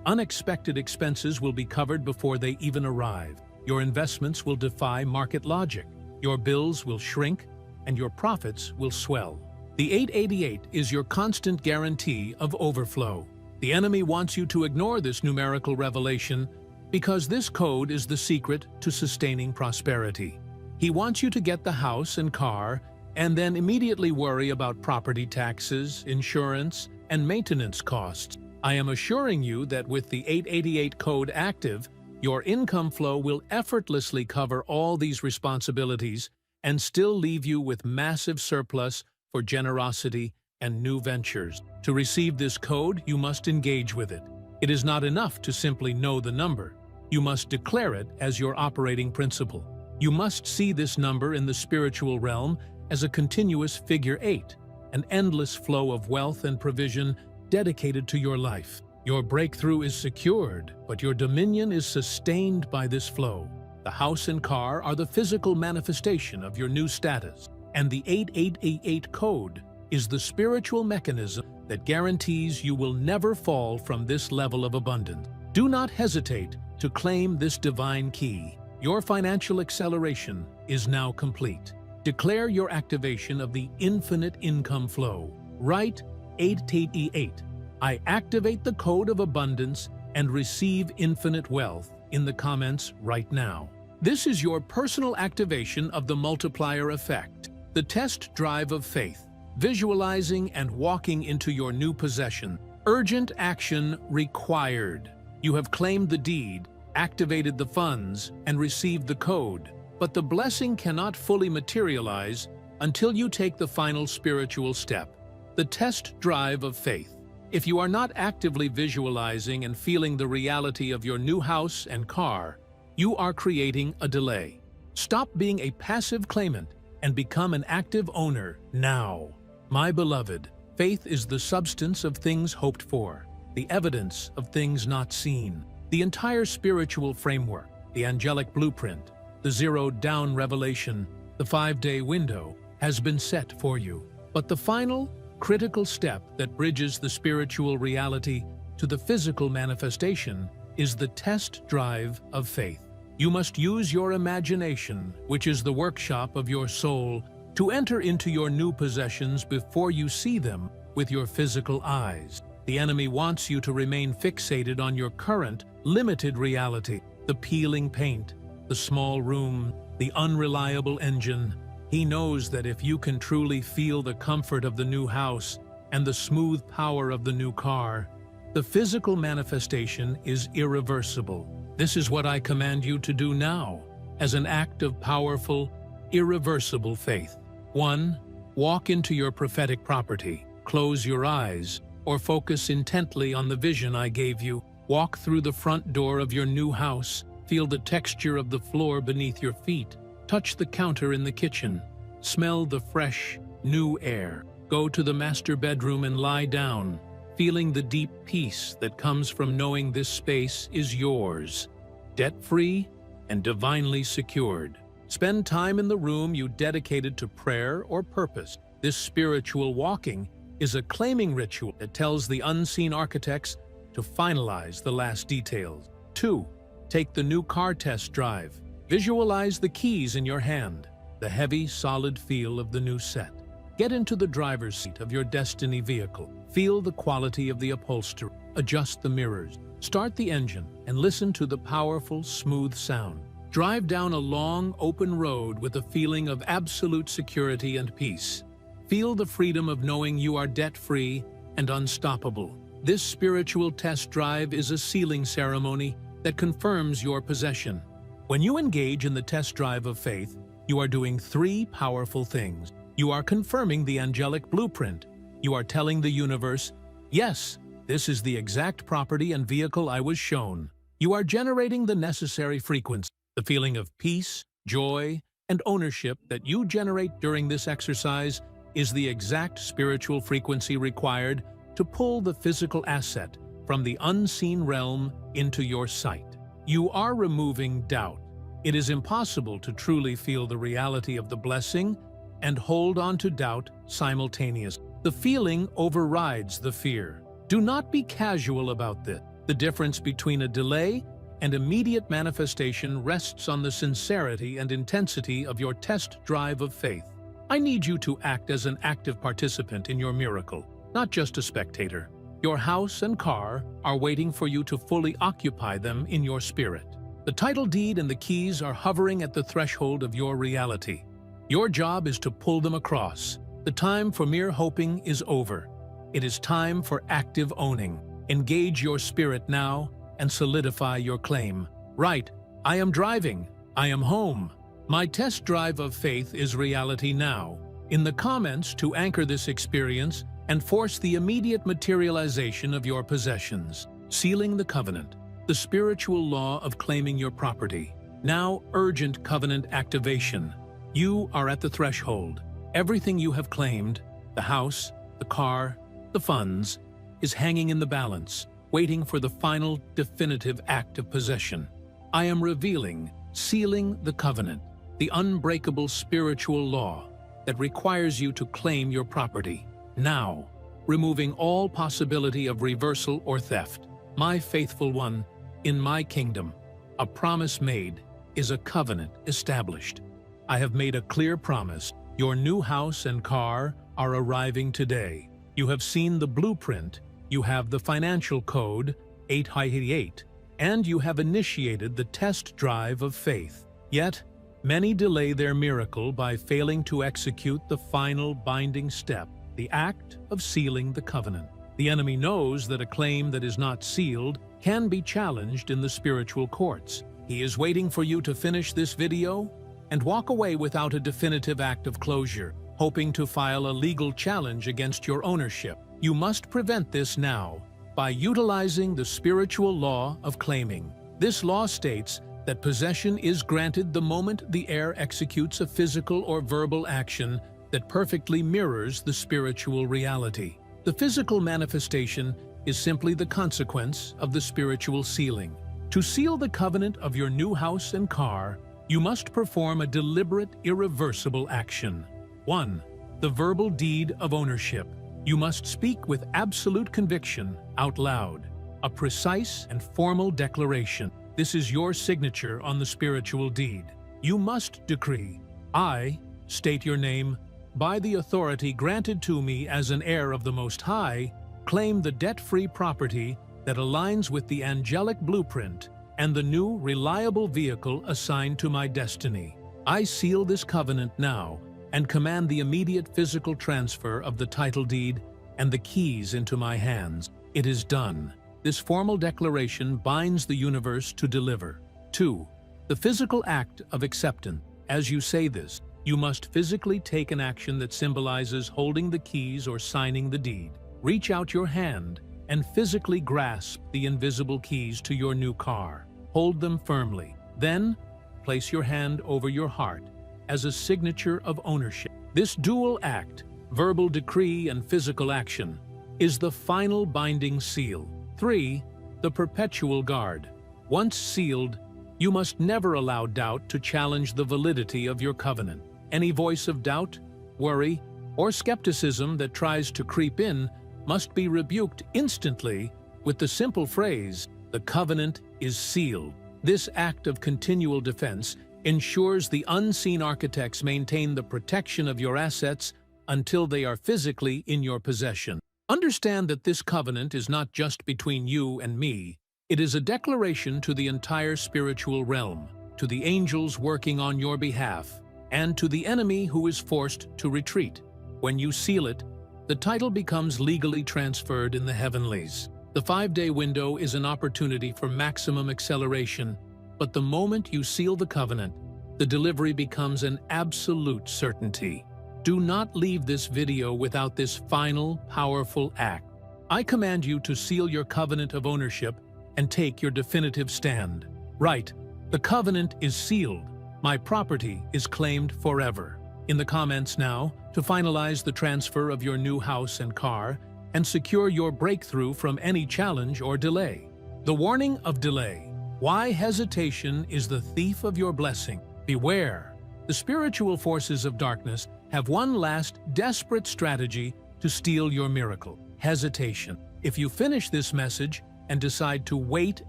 Speaker 1: Unexpected expenses will be covered before they even arrive. Your investments will defy market logic. Your bills will shrink, and your profits will swell. The 888 is your constant guarantee of overflow. The enemy wants you to ignore this numerical revelation because this code is the secret to sustaining prosperity. He wants you to get the house and car and then immediately worry about property taxes, insurance, and maintenance costs. I am assuring you that with the 888 code active, your income flow will effortlessly cover all these responsibilities and still leave you with massive surplus for generosity and new ventures. To receive this code, you must engage with it. It is not enough to simply know the number. You must declare it as your operating principle. You must see this number in the spiritual realm as a continuous figure 8, an endless flow of wealth and provision dedicated to your life. Your breakthrough is secured, but your dominion is sustained by this flow. The house and car are the physical manifestation of your new status, and the 8888 code is the spiritual mechanism that guarantees you will never fall from this level of abundance. Do not hesitate to claim this divine key. Your financial acceleration is now complete. Declare your activation of the infinite income flow. Write 888. I activate the code of abundance and receive infinite wealth in the comments right now. This is your personal activation of the multiplier effect, the test drive of faith, visualizing and walking into your new possession. Urgent action required. You have claimed the deed, activated the funds, and received the code, but the blessing cannot fully materialize until you take the final spiritual step, the test drive of faith. If you are not actively visualizing and feeling the reality of your new house and car, you are creating a delay. Stop being a passive claimant and become an active owner now. My beloved, faith is the substance of things hoped for, the evidence of things not seen. The entire spiritual framework, the angelic blueprint, the zero-down revelation, the 5-day window, has been set for you. But the final, critical step that bridges the spiritual reality to the physical manifestation is the test drive of faith. You must use your imagination, which is the workshop of your soul, to enter into your new possessions before you see them with your physical eyes. The enemy wants you to remain fixated on your current, limited reality, the peeling paint, the small room, the unreliable engine. He knows that if you can truly feel the comfort of the new house and the smooth power of the new car, the physical manifestation is irreversible. This is what I command you to do now, as an act of powerful, irreversible faith. 1. Walk into your prophetic property. Close your eyes, or focus intently on the vision I gave you. Walk through the front door of your new house. Feel the texture of the floor beneath your feet. Touch the counter in the kitchen. Smell the fresh, new air. Go to the master bedroom and lie down, feeling the deep peace that comes from knowing this space is yours, debt-free and divinely secured. Spend time in the room you dedicated to prayer or purpose. This spiritual walking is a claiming ritual that tells the unseen architects to finalize the last details. 2. Take the new car test drive. Visualize the keys in your hand, the heavy, solid feel of the new set. Get into the driver's seat of your destiny vehicle. Feel the quality of the upholstery. Adjust the mirrors. Start the engine and listen to the powerful, smooth sound. Drive down a long, open road with a feeling of absolute security and peace. Feel the freedom of knowing you are debt-free and unstoppable. This spiritual test drive is a sealing ceremony that confirms your possession. When you engage in the test drive of faith, you are doing 3 powerful things. You are confirming the angelic blueprint. You are telling the universe, yes, this is the exact property and vehicle I was shown. You are generating the necessary frequency. The feeling of peace, joy, and ownership that you generate during this exercise is the exact spiritual frequency required to pull the physical asset from the unseen realm into your sight. You are removing doubt. It is impossible to truly feel the reality of the blessing and hold on to doubt simultaneously. The feeling overrides the fear. Do not be casual about this. The difference between a delay and immediate manifestation rests on the sincerity and intensity of your test drive of faith. I need you to act as an active participant in your miracle, not just a spectator. Your house and car are waiting for you to fully occupy them in your spirit. The title deed and the keys are hovering at the threshold of your reality. Your job is to pull them across. The time for mere hoping is over. It is time for active owning. Engage your spirit now and solidify your claim. Right, I am driving. I am home. My test drive of faith is reality now. In the comments to anchor this experience and force the immediate materialization of your possessions. Sealing the covenant, the spiritual law of claiming your property. Now urgent covenant activation. You are at the threshold. Everything you have claimed, the house, the car, the funds, is hanging in the balance, waiting for the final definitive act of possession. I am revealing, sealing the covenant, the unbreakable spiritual law that requires you to claim your property. Now, removing all possibility of reversal or theft. My faithful one, in my kingdom, a promise made is a covenant established. I have made a clear promise. Your new house and car are arriving today. You have seen the blueprint, you have the financial code, 888, and you have initiated the test drive of faith. Yet, many delay their miracle by failing to execute the final binding step, the act of sealing the covenant. The enemy knows that a claim that is not sealed can be challenged in the spiritual courts. He is waiting for you to finish this video and walk away without a definitive act of closure, hoping to file a legal challenge against your ownership. You must prevent this now by utilizing the spiritual law of claiming. This law states that possession is granted the moment the heir executes a physical or verbal action that perfectly mirrors the spiritual reality. The physical manifestation is simply the consequence of the spiritual sealing. To seal the covenant of your new house and car, you must perform a deliberate, irreversible action. 1. The verbal deed of ownership. You must speak with absolute conviction out loud, a precise and formal declaration. This is your signature on the spiritual deed. You must decree, I state your name, by the authority granted to me as an heir of the Most High, claim the debt-free property that aligns with the angelic blueprint and the new, reliable vehicle assigned to my destiny. I seal this covenant now and command the immediate physical transfer of the title deed and the keys into my hands. It is done. This formal declaration binds the universe to deliver. 2. The physical act of acceptance. As you say this, you must physically take an action that symbolizes holding the keys or signing the deed. Reach out your hand and physically grasp the invisible keys to your new car. Hold them firmly. Then, place your hand over your heart as a signature of ownership. This dual act, verbal decree and physical action, is the final binding seal. 3. The perpetual guard. Once sealed, you must never allow doubt to challenge the validity of your covenant. Any voice of doubt, worry, or skepticism that tries to creep in must be rebuked instantly with the simple phrase, "The covenant is sealed." This act of continual defense ensures the unseen architects maintain the protection of your assets until they are physically in your possession. Understand that this covenant is not just between you and me. It is a declaration to the entire spiritual realm, to the angels working on your behalf, and to the enemy who is forced to retreat. When you seal it, the title becomes legally transferred in the heavenlies. The 5-day window is an opportunity for maximum acceleration, but the moment you seal the covenant, the delivery becomes an absolute certainty. Do not leave this video without this final, powerful act. I command you to seal your covenant of ownership and take your definitive stand. Right, the covenant is sealed. My property is claimed forever. In the comments now, to finalize the transfer of your new house and car and secure your breakthrough from any challenge or delay. The warning of delay. Why hesitation is the thief of your blessing. Beware. The spiritual forces of darkness have one last desperate strategy to steal your miracle: hesitation. If you finish this message and decide to wait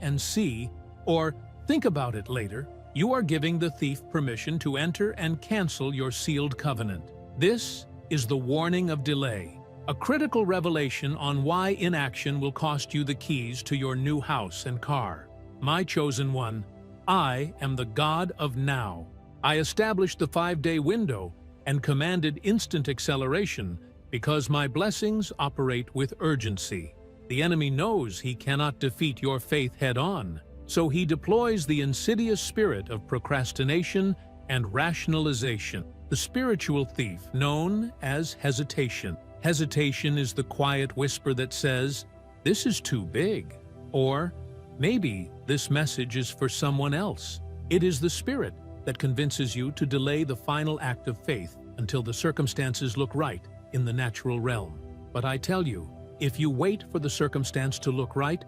Speaker 1: and see, or think about it later, you are giving the thief permission to enter and cancel your sealed covenant. This is the warning of delay, a critical revelation on why inaction will cost you the keys to your new house and car. My chosen one, I am the God of now. I established the 5-day window and commanded instant acceleration because my blessings operate with urgency. The enemy knows he cannot defeat your faith head-on, so he deploys the insidious spirit of procrastination and rationalization, the spiritual thief known as hesitation. Hesitation is the quiet whisper that says, "This is too big," or "Maybe this message is for someone else." It is the spirit that convinces you to delay the final act of faith until the circumstances look right in the natural realm. But I tell you, if you wait for the circumstance to look right,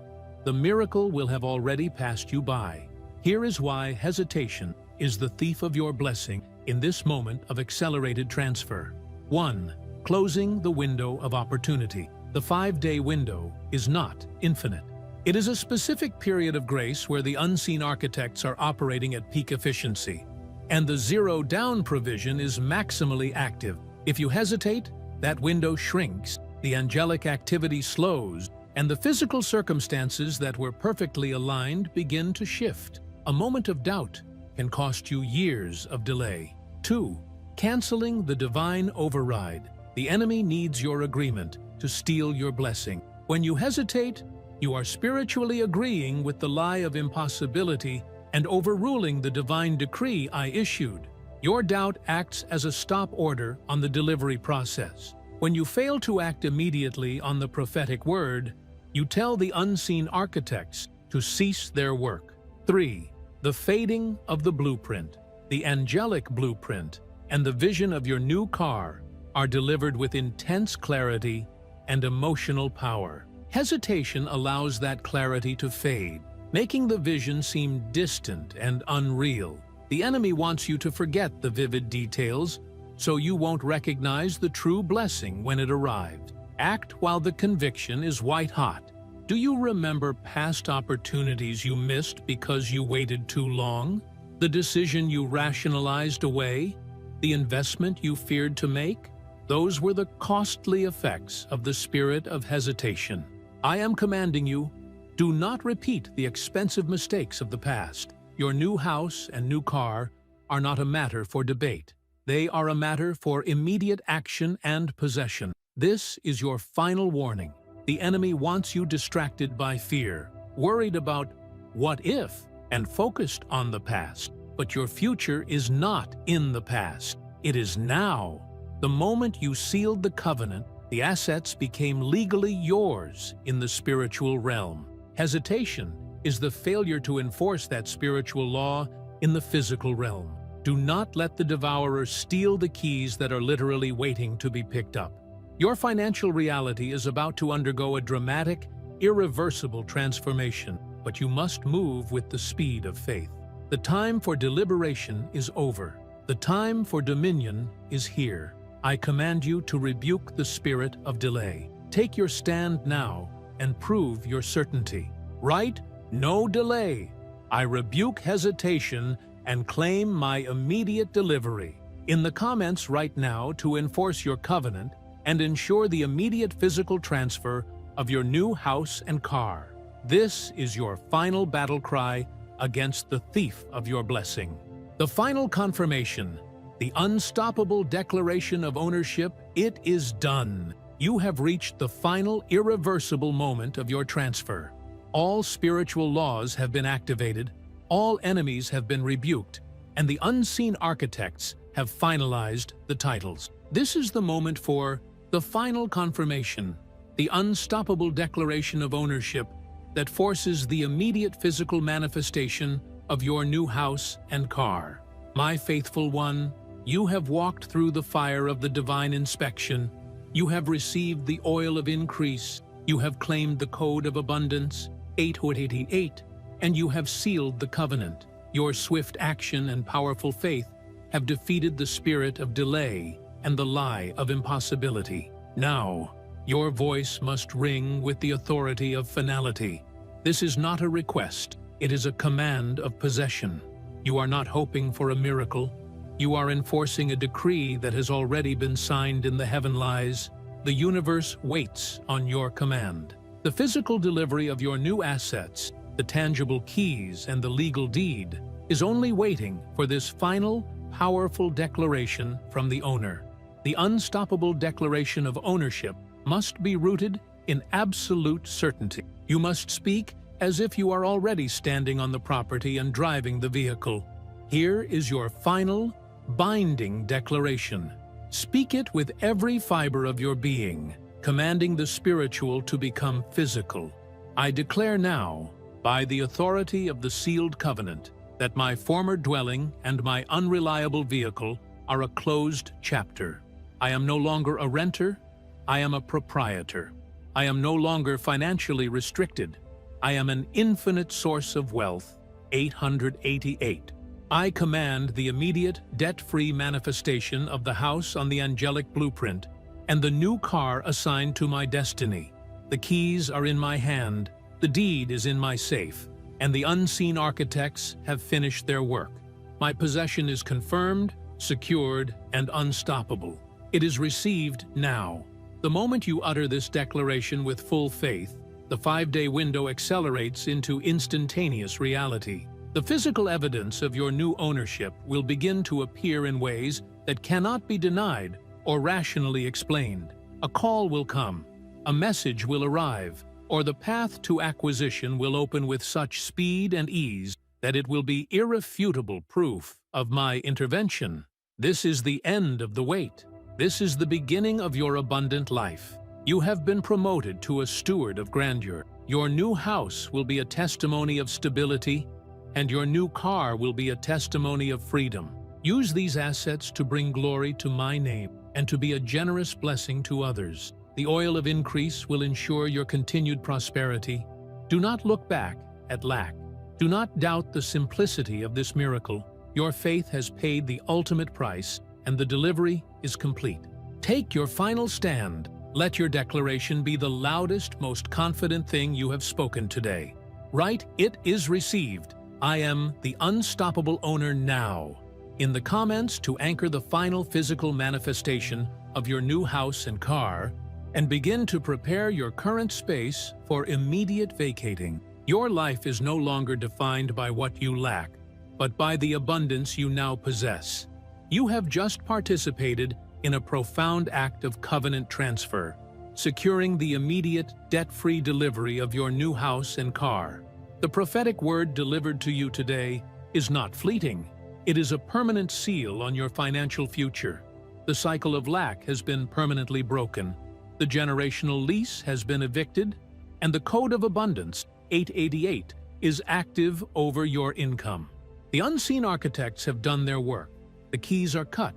Speaker 1: the miracle will have already passed you by. Here is why hesitation is the thief of your blessing in this moment of accelerated transfer. 1. Closing the window of opportunity. The 5-day window is not infinite. It is a specific period of grace where the unseen architects are operating at peak efficiency, and the zero-down provision is maximally active. If you hesitate, that window shrinks, the angelic activity slows, and the physical circumstances that were perfectly aligned begin to shift. A moment of doubt can cost you years of delay. 2. Canceling the divine override. The enemy needs your agreement to steal your blessing. When you hesitate, you are spiritually agreeing with the lie of impossibility and overruling the divine decree I issued. Your doubt acts as a stop order on the delivery process. When you fail to act immediately on the prophetic word, you tell the unseen architects to cease their work. 3. The fading of the blueprint. The angelic blueprint and the vision of your new car are delivered with intense clarity and emotional power. Hesitation allows that clarity to fade, making the vision seem distant and unreal. The enemy wants you to forget the vivid details, so you won't recognize the true blessing when it arrives. Act while the conviction is white-hot. Do you remember past opportunities you missed because you waited too long? The decision you rationalized away? The investment you feared to make? Those were the costly effects of the spirit of hesitation. I am commanding you, do not repeat the expensive mistakes of the past. Your new house and new car are not a matter for debate. They are a matter for immediate action and possession. This is your final warning. The enemy wants you distracted by fear, worried about what if, and focused on the past. But your future is not in the past. It is now. The moment you sealed the covenant, the assets became legally yours in the spiritual realm. Hesitation is the failure to enforce that spiritual law in the physical realm. Do not let the devourer steal the keys that are literally waiting to be picked up. Your financial reality is about to undergo a dramatic, irreversible transformation, but you must move with the speed of faith. The time for deliberation is over. The time for dominion is here. I command you to rebuke the spirit of delay. Take your stand now and prove your certainty. Write, "No delay." I rebuke hesitation and claim my immediate delivery. In the comments right now to enforce your covenant and ensure the immediate physical transfer of your new house and car. This is your final battle cry against the thief of your blessing. The final confirmation, the unstoppable declaration of ownership, it is done. You have reached the final irreversible moment of your transfer. All spiritual laws have been activated, all enemies have been rebuked, and the unseen architects have finalized the titles. This is the moment for the final confirmation, the unstoppable declaration of ownership that forces the immediate physical manifestation of your new house and car. My faithful one, you have walked through the fire of the divine inspection. You have received the oil of increase. You have claimed the code of abundance, 888, and you have sealed the covenant. Your swift action and powerful faith have defeated the spirit of delay and the lie of impossibility. Now, your voice must ring with the authority of finality. This is not a request, it is a command of possession. You are not hoping for a miracle. You are enforcing a decree that has already been signed in the heavenlies. The universe waits on your command. The physical delivery of your new assets, the tangible keys and the legal deed, is only waiting for this final, powerful declaration from the owner. The unstoppable declaration of ownership must be rooted in absolute certainty. You must speak as if you are already standing on the property and driving the vehicle. Here is your final, binding declaration. Speak it with every fiber of your being, commanding the spiritual to become physical. I declare now, by the authority of the sealed covenant, that my former dwelling and my unreliable vehicle are a closed chapter. I am no longer a renter, I am a proprietor. I am no longer financially restricted. I am an infinite source of wealth, 888. I command the immediate, debt-free manifestation of the house on the angelic blueprint and the new car assigned to my destiny. The keys are in my hand, the deed is in my safe, and the unseen architects have finished their work. My possession is confirmed, secured, and unstoppable. It is received now. The moment you utter this declaration with full faith, the 5-day window accelerates into instantaneous reality. The physical evidence of your new ownership will begin to appear in ways that cannot be denied or rationally explained. A call will come, a message will arrive, or the path to acquisition will open with such speed and ease that it will be irrefutable proof of my intervention. This is the end of the wait. This is the beginning of your abundant life. You have been promoted to a steward of grandeur. Your new house will be a testimony of stability, and your new car will be a testimony of freedom. Use these assets to bring glory to my name and to be a generous blessing to others. The oil of increase will ensure your continued prosperity. Do not look back at lack. Do not doubt the simplicity of this miracle. Your faith has paid the ultimate price, and the delivery is complete. Take your final stand. Let your declaration be the loudest, most confident thing you have spoken today. Write, "It is received. I am the unstoppable owner now," in the comments to anchor the final physical manifestation of your new house and car, and begin to prepare your current space for immediate vacating. Your life is no longer defined by what you lack, but by the abundance you now possess. You have just participated in a profound act of covenant transfer, securing the immediate, debt-free delivery of your new house and car. The prophetic word delivered to you today is not fleeting. It is a permanent seal on your financial future. The cycle of lack has been permanently broken. The generational lease has been evicted, and the code of abundance, 888, is active over your income. The unseen architects have done their work. The keys are cut.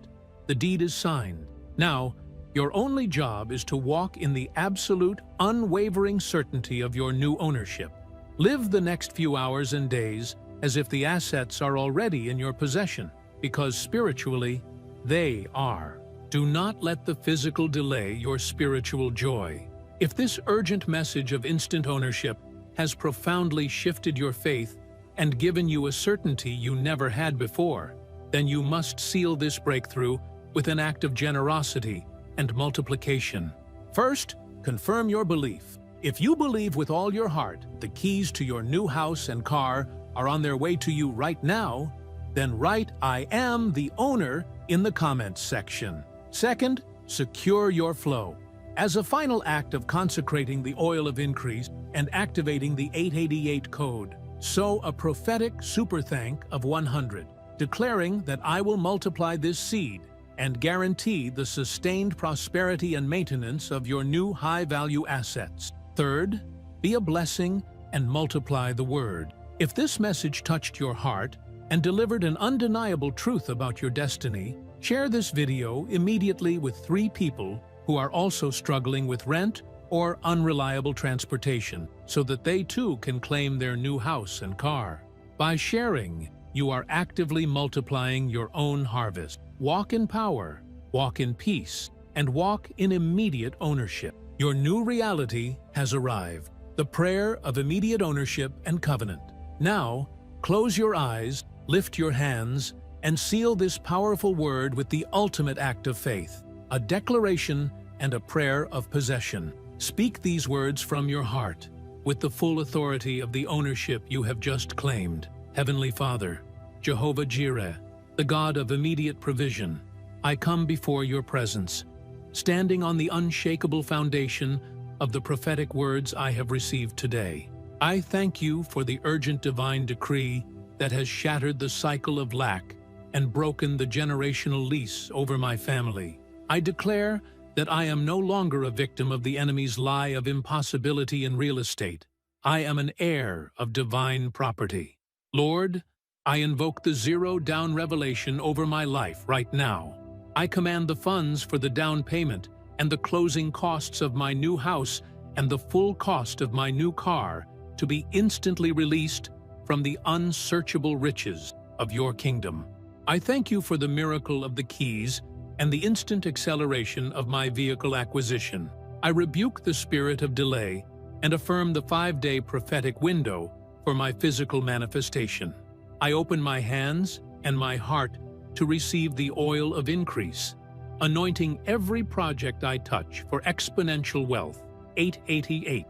Speaker 1: The deed is signed. Now, your only job is to walk in the absolute, unwavering certainty of your new ownership. Live the next few hours and days as if the assets are already in your possession, because spiritually, they are. Do not let the physical delay your spiritual joy. If this urgent message of instant ownership has profoundly shifted your faith and given you a certainty you never had before, then you must seal this breakthrough with an act of generosity and multiplication. First, confirm your belief. If you believe with all your heart the keys to your new house and car are on their way to you right now, then write "I am the owner" in the comments section. Second, secure your flow. As a final act of consecrating the oil of increase and activating the 888 code, sow a prophetic super thank of 100, declaring that I will multiply this seed and guarantee the sustained prosperity and maintenance of your new high-value assets. Third, be a blessing and multiply the word. If this message touched your heart and delivered an undeniable truth about your destiny, share this video immediately with 3 people who are also struggling with rent or unreliable transportation, so that they too can claim their new house and car. By sharing, you are actively multiplying your own harvest. Walk in power, walk in peace, and walk in immediate ownership. Your new reality has arrived. The prayer of immediate ownership and covenant. Now, close your eyes, lift your hands, and seal this powerful word with the ultimate act of faith, a declaration and a prayer of possession. Speak these words from your heart, with the full authority of the ownership you have just claimed. Heavenly Father, Jehovah Jireh, the God of immediate provision, I come before your presence, standing on the unshakable foundation of the prophetic words I have received today. I thank you for the urgent divine decree that has shattered the cycle of lack and broken the generational lease over my family. I declare that I am no longer a victim of the enemy's lie of impossibility in real estate. I am an heir of divine property. Lord, I invoke the zero-down revelation over my life right now. I command the funds for the down payment and the closing costs of my new house and the full cost of my new car to be instantly released from the unsearchable riches of your kingdom. I thank you for the miracle of the keys and the instant acceleration of my vehicle acquisition. I rebuke the spirit of delay and affirm the 5-day prophetic window for my physical manifestation. I open my hands and my heart to receive the oil of increase, anointing every project I touch for exponential wealth. 888.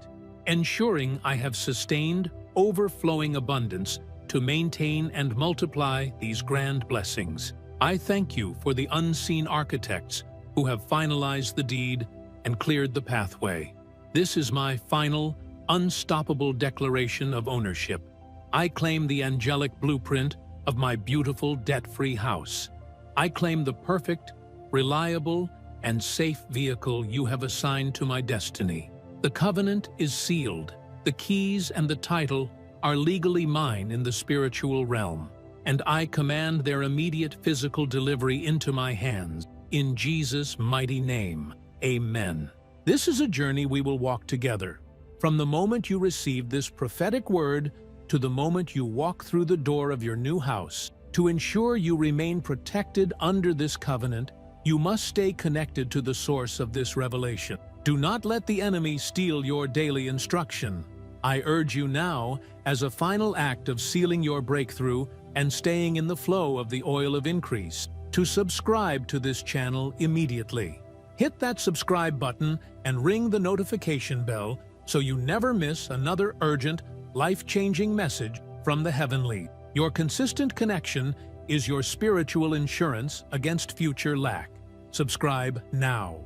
Speaker 1: Ensuring I have sustained, overflowing abundance to maintain and multiply these grand blessings. I thank you for the unseen architects who have finalized the deed and cleared the pathway. This is my final, unstoppable declaration of ownership. I claim the angelic blueprint of my beautiful debt-free house. I claim the perfect, reliable, and safe vehicle you have assigned to my destiny. The covenant is sealed. The keys and the title are legally mine in the spiritual realm, and I command their immediate physical delivery into my hands. In Jesus' mighty name, amen. This is a journey we will walk together. From the moment you receive this prophetic word to the moment you walk through the door of your new house, to ensure you remain protected under this covenant, you must stay connected to the source of this revelation. Do not let the enemy steal your daily instruction. I urge you now, as a final act of sealing your breakthrough and staying in the flow of the oil of increase, to subscribe to this channel immediately. Hit that subscribe button and ring the notification bell so you never miss another urgent, life-changing message from the heavenly. Your consistent connection is your spiritual insurance against future lack. Subscribe now.